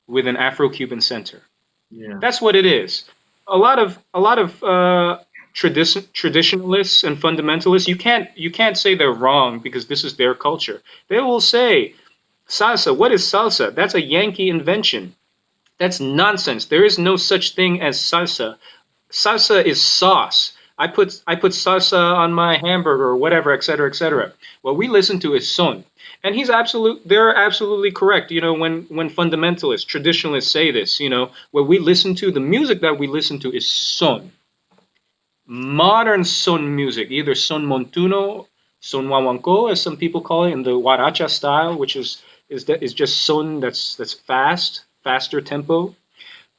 with an Afro-Cuban center. Yeah. That's what it is. A lot of traditionalists and fundamentalists, you can't say they're wrong because this is their culture. They will say, salsa, what is salsa? That's a Yankee invention. That's nonsense. There is no such thing as salsa. Salsa is sauce. I put salsa on my hamburger or whatever, etc., etc. What we listen to is son. And they're absolutely correct. You know, when fundamentalists, traditionalists say this, you know, what we listen to, the music that we listen to is son. Modern son music, either son montuno, son wawanko, as some people call it, in the huaracha style, which is just son that's faster tempo.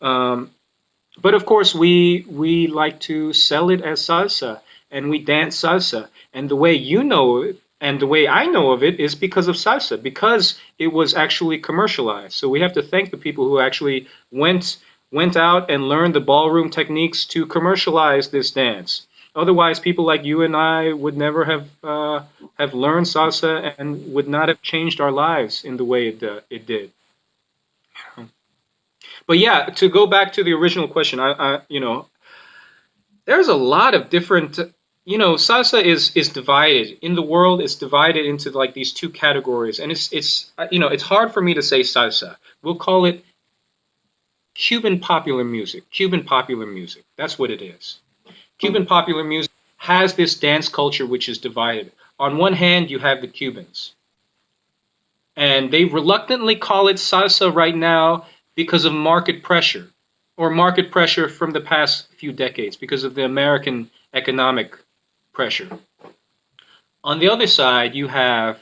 But of course, we like to sell it as salsa, and we dance salsa. And the way you know it, and the way I know of it, is because of salsa, because it was actually commercialized. So we have to thank the people who actually went out and learned the ballroom techniques to commercialize this dance. Otherwise, people like you and I would never have learned salsa and would not have changed our lives in the way it did. But yeah, to go back to the original question, there's a lot of different, salsa is divided in the world. It's divided into like these two categories, and it's hard for me to say salsa. We'll call it Cuban popular music. Cuban popular music. That's what it is. Cuban popular music has this dance culture which is divided. On one hand, you have the Cubans, and they reluctantly call it salsa right now because of market pressure, or market pressure from the past few decades because of the American economic pressure. On the other side, you have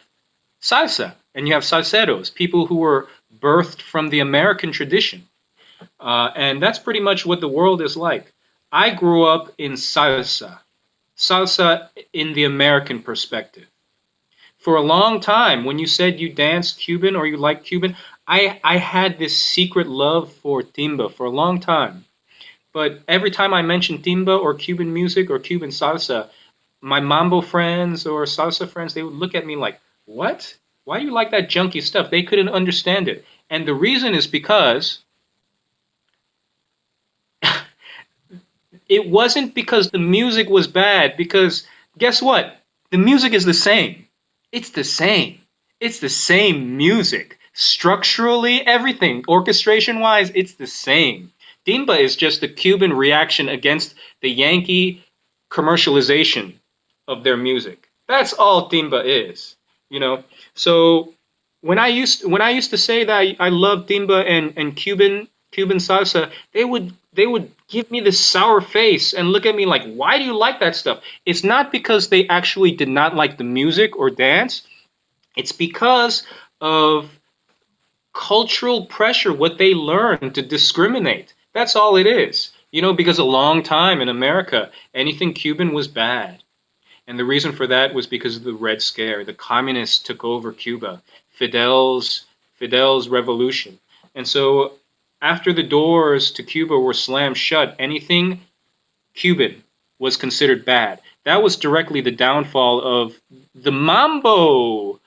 salsa, and you have salseros, people who were birthed from the American tradition. And that's pretty much what the world is like. I grew up in salsa in the American perspective. For a long time, when you said you danced Cuban or you liked Cuban, I had this secret love for timba for a long time. But every time I mentioned timba or Cuban music or Cuban salsa, my mambo friends or salsa friends, they would look at me like, what? Why do you like that junky stuff? They couldn't understand it. And the reason is because it wasn't because the music was bad, because guess what? The music is the same. It's the same. It's the same music. Structurally, everything, orchestration-wise, it's the same. Timba is just the Cuban reaction against the Yankee commercialization of their music. That's all timba is, So when I used to say that I love timba and Cuban salsa, they would give me this sour face and look at me like, why do you like that stuff? It's not because they actually did not like the music or dance. It's because of cultural pressure, what they learned to discriminate. That's all it is. Because a long time in America, anything Cuban was bad. And the reason for that was because of the Red Scare. The communists took over Cuba. Fidel's revolution. And so after the doors to Cuba were slammed shut, anything Cuban was considered bad. That was directly the downfall of the mambo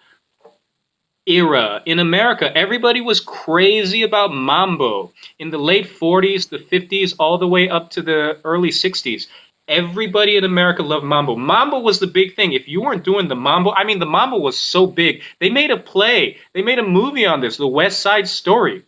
era in America. Everybody was crazy about mambo. In the late 40s, the 50s, all the way up to the early 60s, everybody in America loved mambo. Mambo was the big thing. If you weren't doing the mambo, the mambo was so big. They made a play. They made a movie on this, The West Side Story.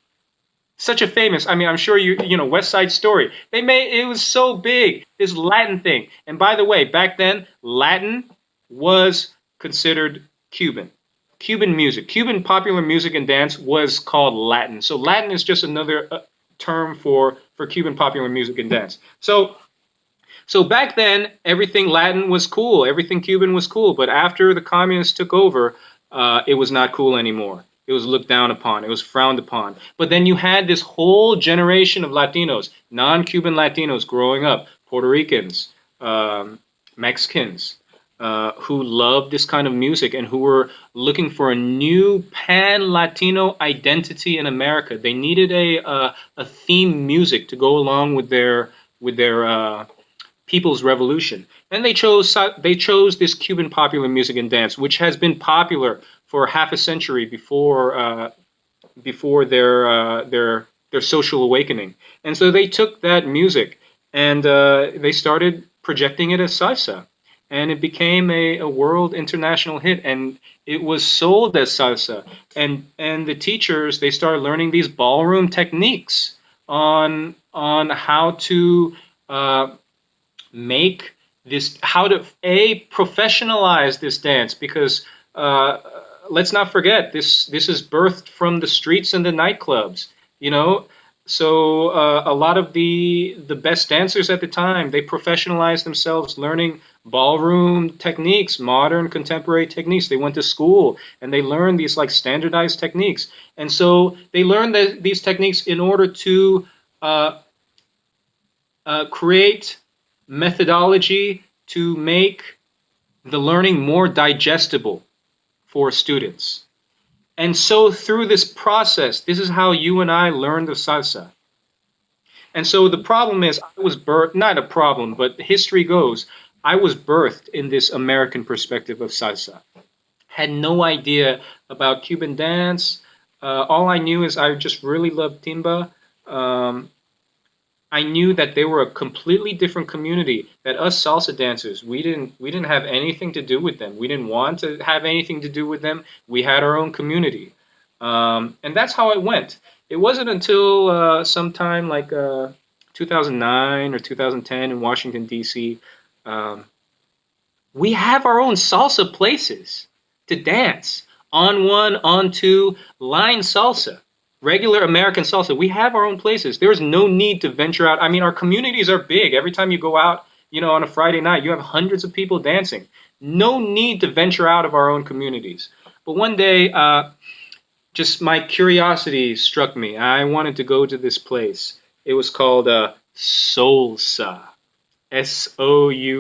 Such a famous, I'm sure West Side Story. It was so big, this Latin thing. And by the way, back then, Latin was considered Cuban. Cuban music, Cuban popular music and dance was called Latin. So Latin is just another term for Cuban popular music and dance. So back then, everything Latin was cool, everything Cuban was cool. But after the communists took over, it was not cool anymore. It was looked down upon. It was frowned upon. But then you had this whole generation of Latinos, non-Cuban Latinos growing up, Puerto Ricans, Mexicans, who loved this kind of music and who were looking for a new pan-Latino identity in America. They needed a theme music to go along with their people's revolution, and they chose this Cuban popular music and dance, which has been popular for half a century before their social awakening. And so they took that music and they started projecting it as salsa. And it became a world international hit, and it was sold as salsa. And the teachers, they started learning these ballroom techniques on how to make this, how to professionalize this dance, because let's not forget, this is birthed from the streets and the nightclubs, So a lot of the best dancers at the time, they professionalized themselves learning ballroom techniques, modern contemporary techniques. They went to school and they learned these like standardized techniques. And so they learned these techniques in order to create methodology to make the learning more digestible for students. And so through this process, this is how you and I learned the salsa. And so the problem is, I was not a problem, but history goes, I was birthed in this American perspective of salsa. Had no idea about Cuban dance. All I knew is I just really loved timba. Um, I knew that they were a completely different community. That us salsa dancers, we didn't have anything to do with them. We didn't want to have anything to do with them. We had our own community, and that's how it went. It wasn't until sometime like 2009 or 2010 in Washington D.C. Um, we have our own salsa places to dance on one, on two, line salsa, regular American salsa. We have our own places. There's no need to venture out. I mean, our communities are big. Every time you go out, on a Friday night, you have hundreds of people dancing. No need to venture out of our own communities. But one day, just my curiosity struck me. I wanted to go to this place. It was called Solsa. Soulsa.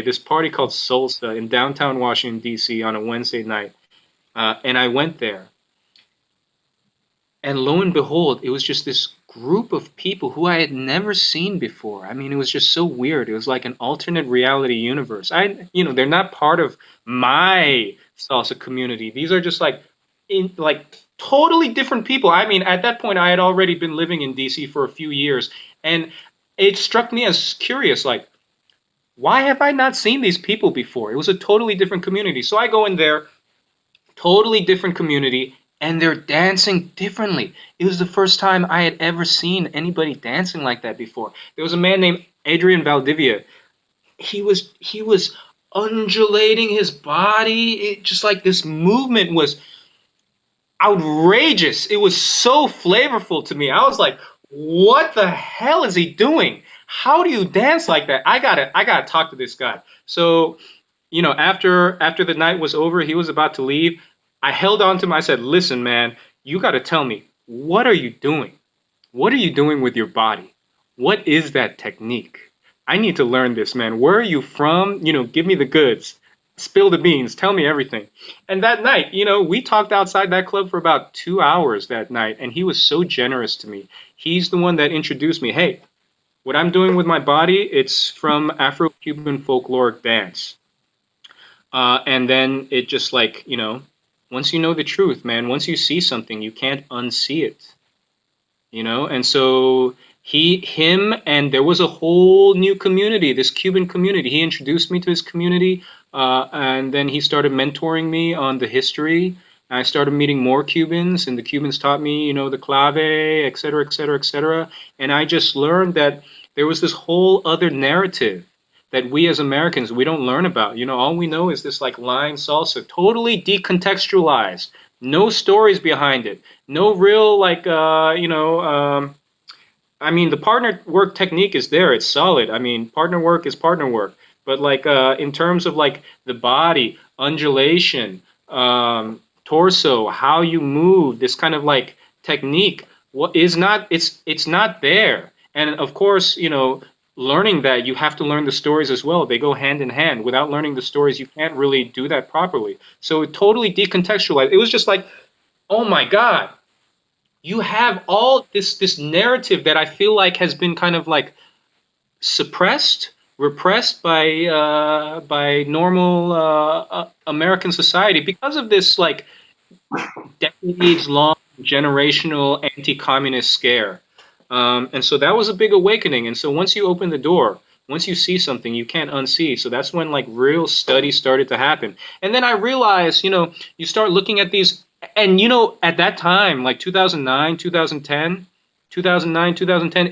This party called Solsa in downtown Washington, D.C. on a Wednesday night. And I went there. And lo and behold, it was just this group of people who I had never seen before. I mean, it was just so weird. It was like an alternate reality universe. They're not part of my salsa community. These are just like totally different people. I mean, at that point, I had already been living in DC for a few years, and it struck me as curious, like, why have I not seen these people before? It was a totally different community. So I go in there, totally different community, and they're dancing differently. It was the first time I had ever seen anybody dancing like that before. There was a man named Adrian Valdivia. He was undulating his body. It just like this movement was outrageous. It was so flavorful to me. I was like, what the hell is he doing? How do you dance like that? I gotta talk to this guy. So, after the night was over, he was about to leave. I held on to him. I said, listen, man, you gotta tell me, what are you doing? What are you doing with your body? What is that technique? I need to learn this, man. Where are you from? Give me the goods. Spill the beans. Tell me everything. And that night, we talked outside that club for about 2 hours that night, and he was so generous to me. He's the one that introduced me. Hey, what I'm doing with my body, it's from Afro-Cuban folkloric dance. And then it just once you know the truth, man, once you see something, you can't unsee it. And so him, and there was a whole new community, this Cuban community. He introduced me to his community, and then he started mentoring me on the history. I started meeting more Cubans, and the Cubans taught me, the clave, et cetera, et cetera, et cetera. And I just learned that there was this whole other narrative that we as Americans, we don't learn about. All we know is this line salsa, totally decontextualized, no stories behind it, no real I mean, the partner work technique is there. It's solid. I mean, partner work is partner work. But in terms of the body, undulation, torso, how you move, this kind of technique, what is not, it's not there. And of course, learning that, you have to learn the stories as well. They go hand in hand. Without learning the stories, you can't really do that properly. So it totally decontextualized. It was just like, oh my God. You have all this narrative that I feel like has been kind of suppressed, repressed by normal American society because of this decades-long generational anti-communist scare. And so that was a big awakening. And so once you open the door, once you see something, you can't unsee. So that's when real study started to happen. And then I realized, you start looking at these. And, at that time, 2009, 2010,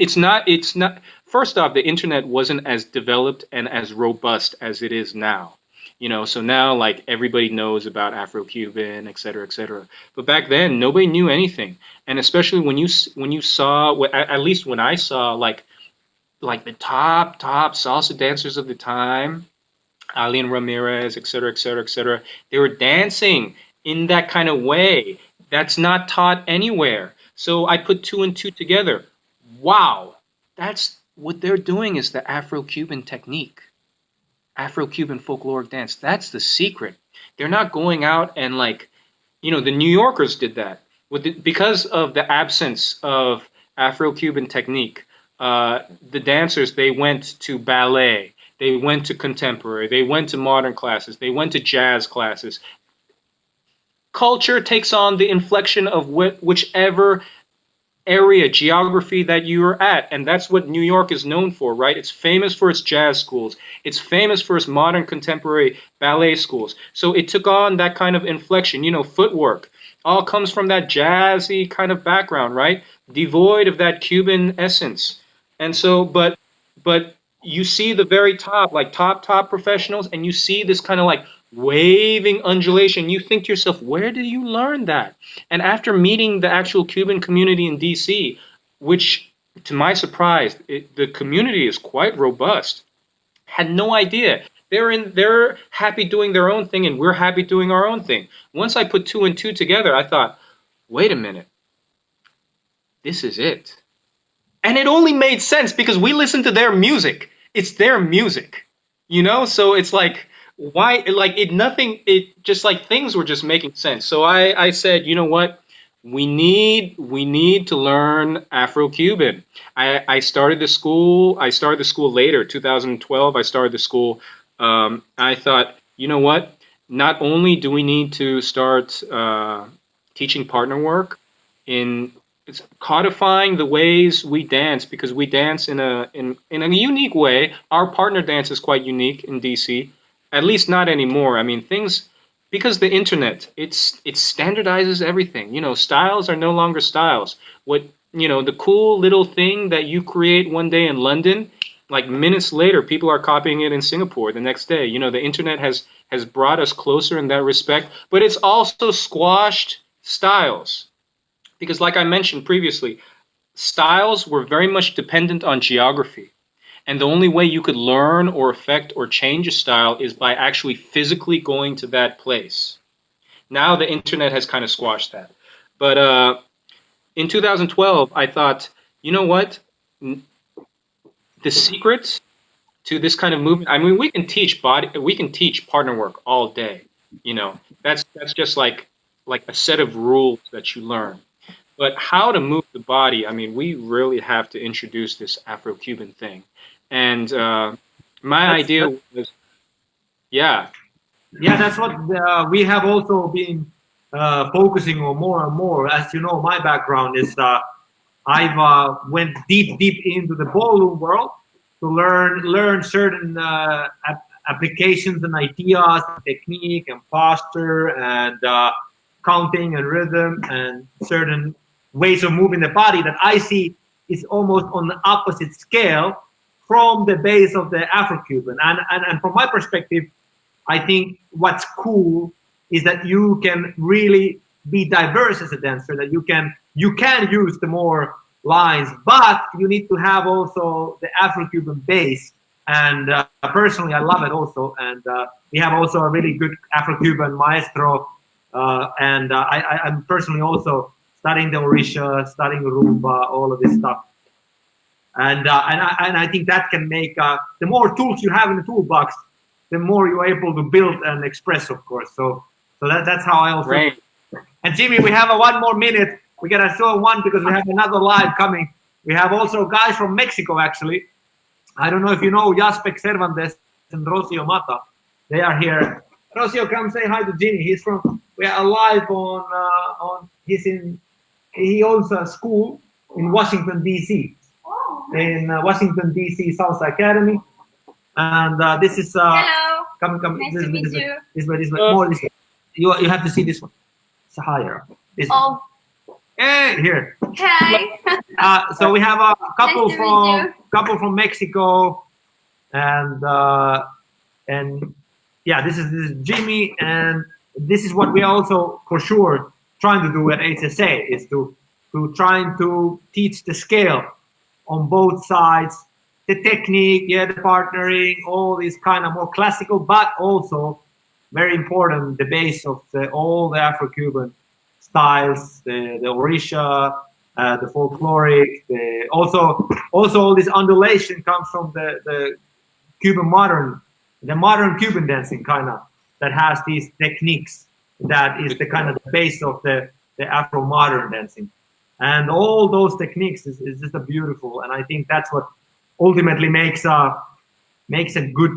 it's not, first off, the internet wasn't as developed and as robust as it is now, so now everybody knows about Afro-Cuban, et cetera, et cetera. But back then, nobody knew anything. And especially when you saw, at least when I saw the top salsa dancers of the time, Alien Ramirez, et cetera, et cetera, et cetera, they were dancing in that kind of way that's not taught anywhere. So I put two and two together. Wow, that's what they're doing, is the Afro-Cuban technique, Afro-Cuban folkloric dance. That's the secret. They're not going out and the New Yorkers did that because of the absence of Afro-Cuban technique. The dancers, they went to ballet. they went to contemporary, they went to modern classes, they went to jazz classes. Culture takes on the inflection of whichever area, geography that you're at. And that's what New York is known for, right? It's famous for its jazz schools. It's famous for its modern contemporary ballet schools. So it took on that kind of inflection, footwork. All comes from that jazzy kind of background, right? Devoid of that Cuban essence. And so, but you see the very top, like top professionals, and you see this kind of like waving undulation. You think to yourself, where did you learn that? And after meeting the actual Cuban community in DC, which to my surprise, the community is quite robust, had no idea. They're happy doing their own thing, and we're happy doing our own thing. Once I put two and two together, I thought, wait a minute, this is it. And it only made sense because we listen to their music. It's their music, So it's like, why? Like it just like things were just making sense. So I said, you know what? We need to learn Afro-Cuban. I started the school. I started the school later, 2012. I started the school. I thought, you know what? Not only do we need to start teaching partner work in it's codifying the ways we dance, because we dance in a unique way. Our partner dance is quite unique in DC, at least not anymore. I mean, things, because the internet, it standardizes everything. Styles are no longer styles. What the cool little thing that you create one day in London, like minutes later, people are copying it in Singapore the next day. The internet has brought us closer in that respect, but it's also squashed styles. Because like I mentioned previously, styles were very much dependent on geography. And the only way you could learn or affect or change a style is by actually physically going to that place. Now the internet has kind of squashed that. But in 2012, I thought, you know what? The secret to this kind of movement, I mean, we can teach partner work all day. That's just like a set of rules that you learn. But how to move the body, I mean, we really have to introduce this Afro-Cuban thing. And my idea was, yeah. Yeah, that's what we have also been focusing on more and more. As you know, my background is I've went deep into the ballroom world to learn certain applications and ideas, and technique and posture and counting and rhythm and certain ways of moving the body that I see is almost on the opposite scale from the base of the Afro-Cuban. And from my perspective, I think what's cool is that you can really be diverse as a dancer, that you can use the more lines, but you need to have also the Afro-Cuban base. And personally, I love it also. And we have also a really good Afro-Cuban maestro. And I'm personally also studying the Orisha, studying Rumba, all of this stuff. And I think that can make, the more tools you have in the toolbox, the more you're able to build and express, of course. So that's how I also. Right. And Jimmy, we have 1 more minute. We gotta show one because we have another live coming. We have also guys from Mexico, actually. I don't know if you know Jaspek Cervantes and Rocio Mata. They are here. Rocio, come say hi to Jimmy. We are live on. He owns a school in Washington D.C. In Washington D.C. Salsa Academy, and this is hello. Come. Nice to meet you. This way. More this way. You have to see this one. It's higher. This one. Hey, here. Hi. So we have a couple nice from Mexico, and yeah, this is Jimmy, and this is what we are also for sure trying to do at HSA is to trying to teach the scale on both sides, the technique, the partnering, all these kind of more classical, but also very important, the base of all the Afro-Cuban styles, the Orisha, the folkloric, also all this undulation comes from the modern Cuban dancing kind of that has these techniques that is the kind of the base of the Afro-modern dancing. And all those techniques is just a beautiful, and I think that's what ultimately makes makes a good.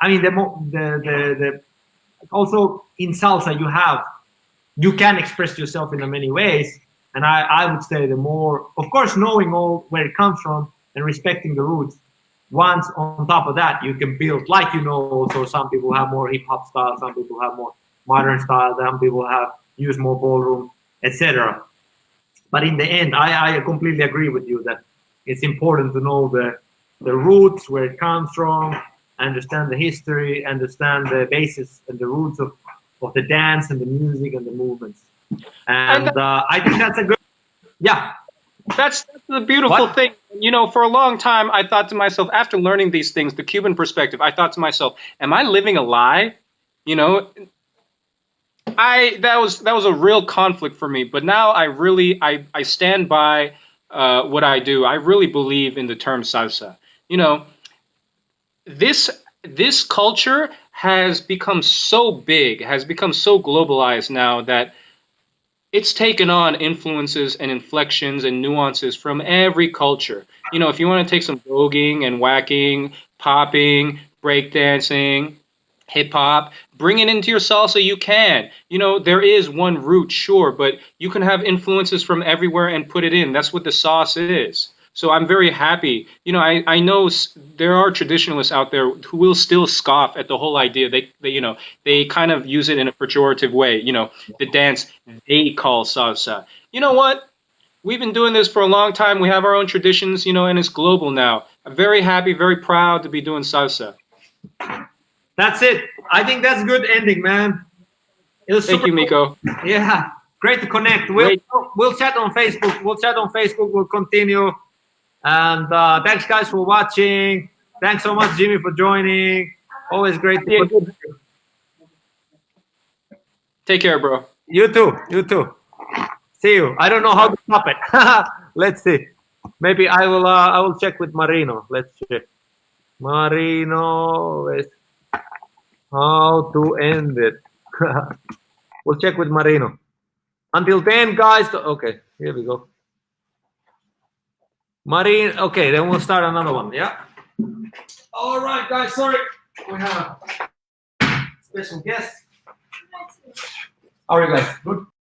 I mean, the also in salsa you can express yourself in many ways, and I would say the more, of course, knowing all where it comes from and respecting the roots. Once on top of that, you can build, like also some people have more hip hop style, some people have more modern style, some people have use more ballroom, etc. But in the end, I completely agree with you that it's important to know the roots, where it comes from, understand the history, understand the basis and the roots of the dance and the music and the movements. And I think that's a good, yeah. That's the beautiful thing. For a long time, I thought to myself, after learning these things, the Cuban perspective, I thought to myself, am I living a lie? That was a real conflict for me. But now I stand by what I do. I really believe in the term salsa. This culture has become so big, has become so globalized now that it's taken on influences and inflections and nuances from every culture. If you want to take some voguing and whacking, popping, breakdancing, hip hop, bring it into your salsa, you can. There is one root, sure, but you can have influences from everywhere and put it in. That's what the sauce is. So I'm very happy. I know there are traditionalists out there who will still scoff at the whole idea. They kind of use it in a pejorative way. The dance they call salsa. You know what? We've been doing this for a long time. We have our own traditions, and it's global now. I'm very happy, very proud to be doing salsa. That's it. I think that's a good ending, man. Thank you, Mikko. Yeah, great to connect. We'll chat on Facebook. We'll continue. And thanks, guys, for watching. Thanks so much, Jimmy, for joining. Always great. Take care, bro. You too. See you. I don't know how to stop it. Let's see. Maybe I will check with Marino. Let's check. Marino, how to end it. We'll check with Marino. Until then, guys. Okay, here we go. Marine, okay, then we'll start another one, yeah? All right, guys, sorry. We have a special guest. How are you guys? Good?